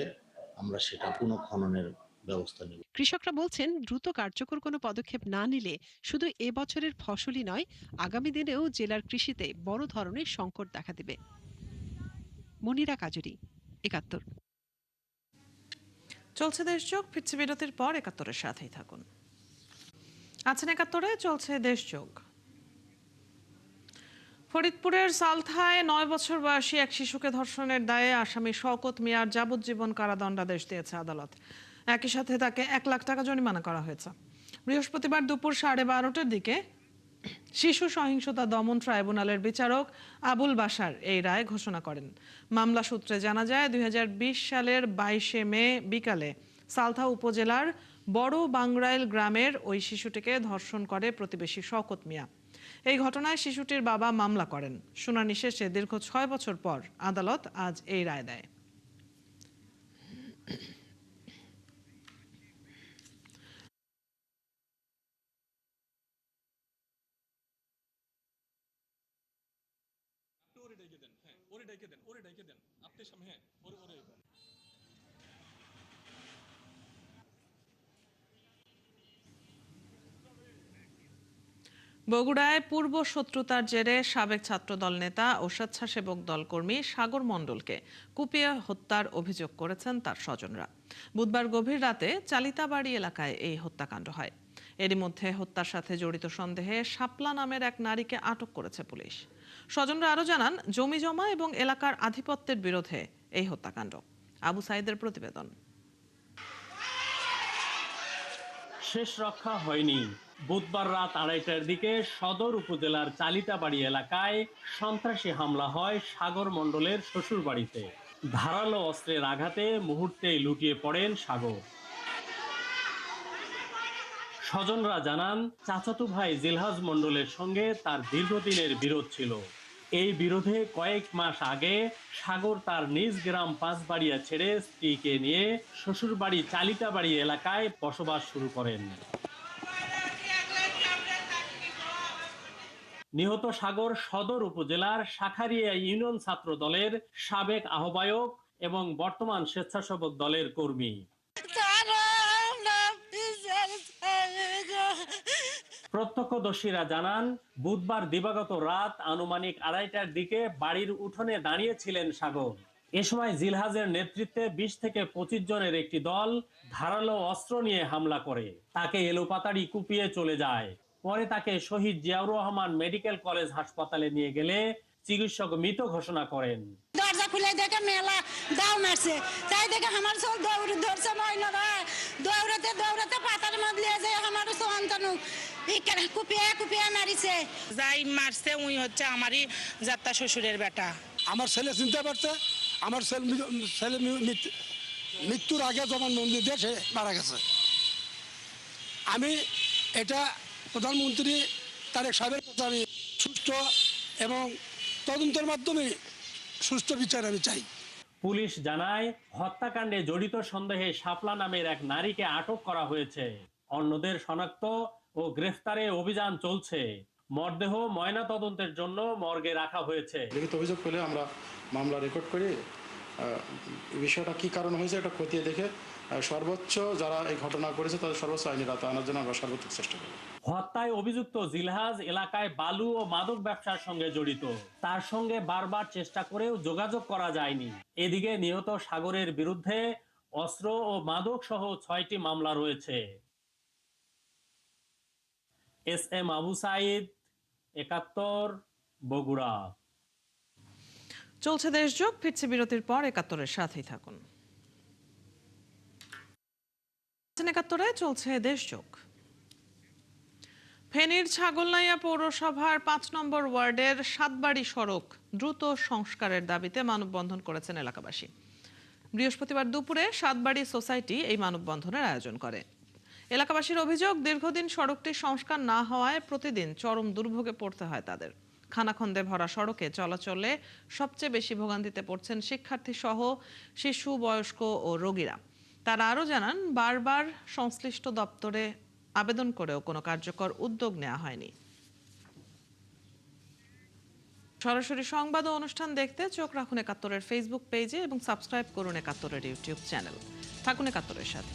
আমরা সেটা পুনঃখননের ব্যবস্থা নেব। কৃষকরা বলছেন, দ্রুত কার্যকর কোনো পদক্ষেপ না নিলে শুধু এবছরের ফসলই নয়, আগামী দিনেও জেলার কৃষিতে বড় ধরনের সংকট দেখা দেবে। মনিরা কাজুরি, ৭১। চলছে দেশযোগ, ফিরছে বিরতির পর ৭১-এর সাথেই থাকুন। আছেন ৭১-এ, চলছে দেশযোগ। ফরিদপুরের সালথায় 9 বছর বয়সী এক শিশুকে ধর্ষণের দায়ে আসামি শওকত মিয়ার যাবজ্জীবন কারাদণ্ডাদেশ দিয়েছে আদালত। একই সাথে তাকে 1 লাখ টাকা জরিমানা করা হয়েছে। বৃহস্পতিবার দুপুর 12:30টার দিকে শিশু সহিংসতা দমন ট্রাইব্যুনালের বিচারক আবুল বাশার এই রায় ঘোষণা করেন। মামলা সূত্রে জানা যায় 2020 সালের 22 মে বিকালে সালথা উপজেলার বড় বাংরাইল গ্রামের ওই শিশুটিকে ধর্ষণ করে প্রতিবেশী শওকত মিয়া। এই ঘটনায় শিশুটির বাবা মামলা করেন। শুনানি শেষে দীর্ঘ 6 বছর পর আদালত আজ এই রায় দেয়। বগুড়ায় পূর্ব শত্রুতার জেরে সাবেক ছাত্রদল নেতা ও স্বেচ্ছাসেবক দল কর্মী সাগর মণ্ডলকে কুপিয়ে হত্যার অভিযোগ করেছেন তার স্বজনরা। বুধবার গভীর রাতে চালিতাবাড়ি এলাকায় এই হত্যাকাণ্ড হয়। এরই মধ্যে হত্যার সাথে জড়িত সন্দেহে শাপলা নামের এক নারীকে আটক করেছে পুলিশ। স্বজনরা আরও জানান, জমি জমা এবং এলাকার আধিপত্যের বিরোধে এই হত্যাকাণ্ড। আবু সাইদের প্রতিবেদন। শেষ রক্ষা হয়নি। বুধবার রাত 2:30টার দিকে সদর উপজেলার চালিতাবাড়ি এলাকায় সন্ত্রাসী হামলা হয় সাগর মণ্ডলের শ্বশুর বাড়িতে। ধারালো অস্ত্রের আঘাতে মুহূর্তেই লুটিয়ে পড়েন সাগর। স্বজনরা জানান, চাচাতো ভাই জিলহাজ মণ্ডলের সঙ্গে তার দীর্ঘদিনের বিরোধ ছিল। এই বিরোধে কয়েক মাস আগে সাগর তার নিজ গ্রাম পাঁচবাড়িয়া ছেড়ে স্ত্রীকে নিয়ে শ্বশুরবাড়ি চালিতাবাড়ি এলাকায় বসবাস শুরু করেন। নিহত সাগর সদর উপজেলার শাখারিয়া ইউনিয়ন ছাত্র দলের সাবেক আহ্বায়ক এবং বর্তমান স্বেচ্ছাসেবক দলের কর্মী। প্রত্যক্ষদর্শীরা জানান, বুধবার দিবাগত রাত আনুমানিক 2:30টার দিকে বাড়ির উঠোনে দাঁড়িয়েছিলেন সাগর। এ সময় জিলহাজের নেতৃত্বে 20 থেকে 25 জনের একটি দল ধারালো অস্ত্র নিয়ে হামলা করে তাকে এলোপাতাড়ি কুপিয়ে চলে যায়। পরে তাকে শহীদ জিয়াউর রহমান মেডিকেল কলেজ হাসপাতালে নিয়ে গেলে চিকিৎসক মৃত ঘোষণা করেন। দরজা খুলে দেখে মেলা দাও মারছে, তাই দেখে আমার সব দৌড়ে ধরছে, মহিলারা দৌড়াতে দৌড়াতে পাতার মধ্যে যায় আমার সন্তানু কুপিয়ে কুপিয়ে মারিছে। যাই মারছে উই হচ্ছে আমারই যাত্রা শ্বশুরের বেটা। আমার ছেলে চিনতে পারছে, আমার ছেলে মৃত্যুর আগে যখন মন্দির দিয়ে সে মারা গেছে। আমি এটা প্রধানমন্ত্রী তারেক সাহেবের কাছে আমি সুষ্ঠু এবং তদন্তের মাধ্যমে সুষ্ঠু বিচার আমি চাই। পুলিশ জানায়, হত্যাকাণ্ডে জড়িত সন্দেহে শাপলা নামের এক নারীকে আটক করা হয়েছে। অন্যদের শনাক্ত ও গ্রেফতারে অভিযান চলছে। মরদেহ ময়না তদন্তের জন্য মর্গে রাখা হয়েছে। লিখিত অভিযোগ পেলে আমরা মামলা রেকর্ড করে বিষয়টা কি কারণ হয়েছে এটা খতিয়ে দেখে সর্বোচ্চ যারা এই ঘটনা করেছে তাদের সর্বোচ্চ আইনের আওতায় আনার জন্য আমরা সর্বোচ্চ চেষ্টা করব। হত্যায় অভিযুক্ত জিলহাজ এলাকায় বালু ও মাদক ব্যবসার সঙ্গে জড়িত। তার সঙ্গে বারবার চেষ্টা করেও যোগাযোগ করা যায়নি। এদিকে নিহত সাগরের বিরুদ্ধে অস্ত্র ও মাদক সহ 6টি মামলা রয়েছে। SM আবু সাইদ, 71, বগুড়া। চলছে দেশযোগ, ফিরছে বিরতির পর 71-এর সাথেই থাকুন। 71-এ চলছে দেশযোগ। ফেনীর ছাগলনাইয়া পৌরসভার 5 নম্বর ওয়ার্ডের সাতবাড়ি সড়ক দ্রুত সংস্কারের দাবিতে মানববন্ধন করেছেন এলাকাবাসী। বৃহস্পতিবার দুপুরে সাতবাড়ি সোসাইটি এই মানববন্ধনের আয়োজন করে। এলাকাবাসীর অভিযোগ, দীর্ঘদিন সড়কটি সংস্কার না হওয়ায় প্রতিদিন চরম দুর্ভোগে পড়তে হয় তাদের। খানাখন্দে ভরা সড়কে চলাচলে সবচেয়ে বেশি ভোগান্তিতে পড়ছেন শিক্ষার্থী সহ শিশু, বয়স্ক ও রোগীরা। তারা আরও জানান, বারবার সংশ্লিষ্ট দপ্তরে আবেদন করেও কোনো কার্যকর উদ্যোগ নেওয়া হয়নি। সরাসরি সংবাদ ও অনুষ্ঠান দেখতে চোখ রাখুন 71-এর ফেসবুক পেজে এবং সাবস্ক্রাইব করুন 71-এর ইউটিউব চ্যানেল। থাকুন 71-এর সাথে।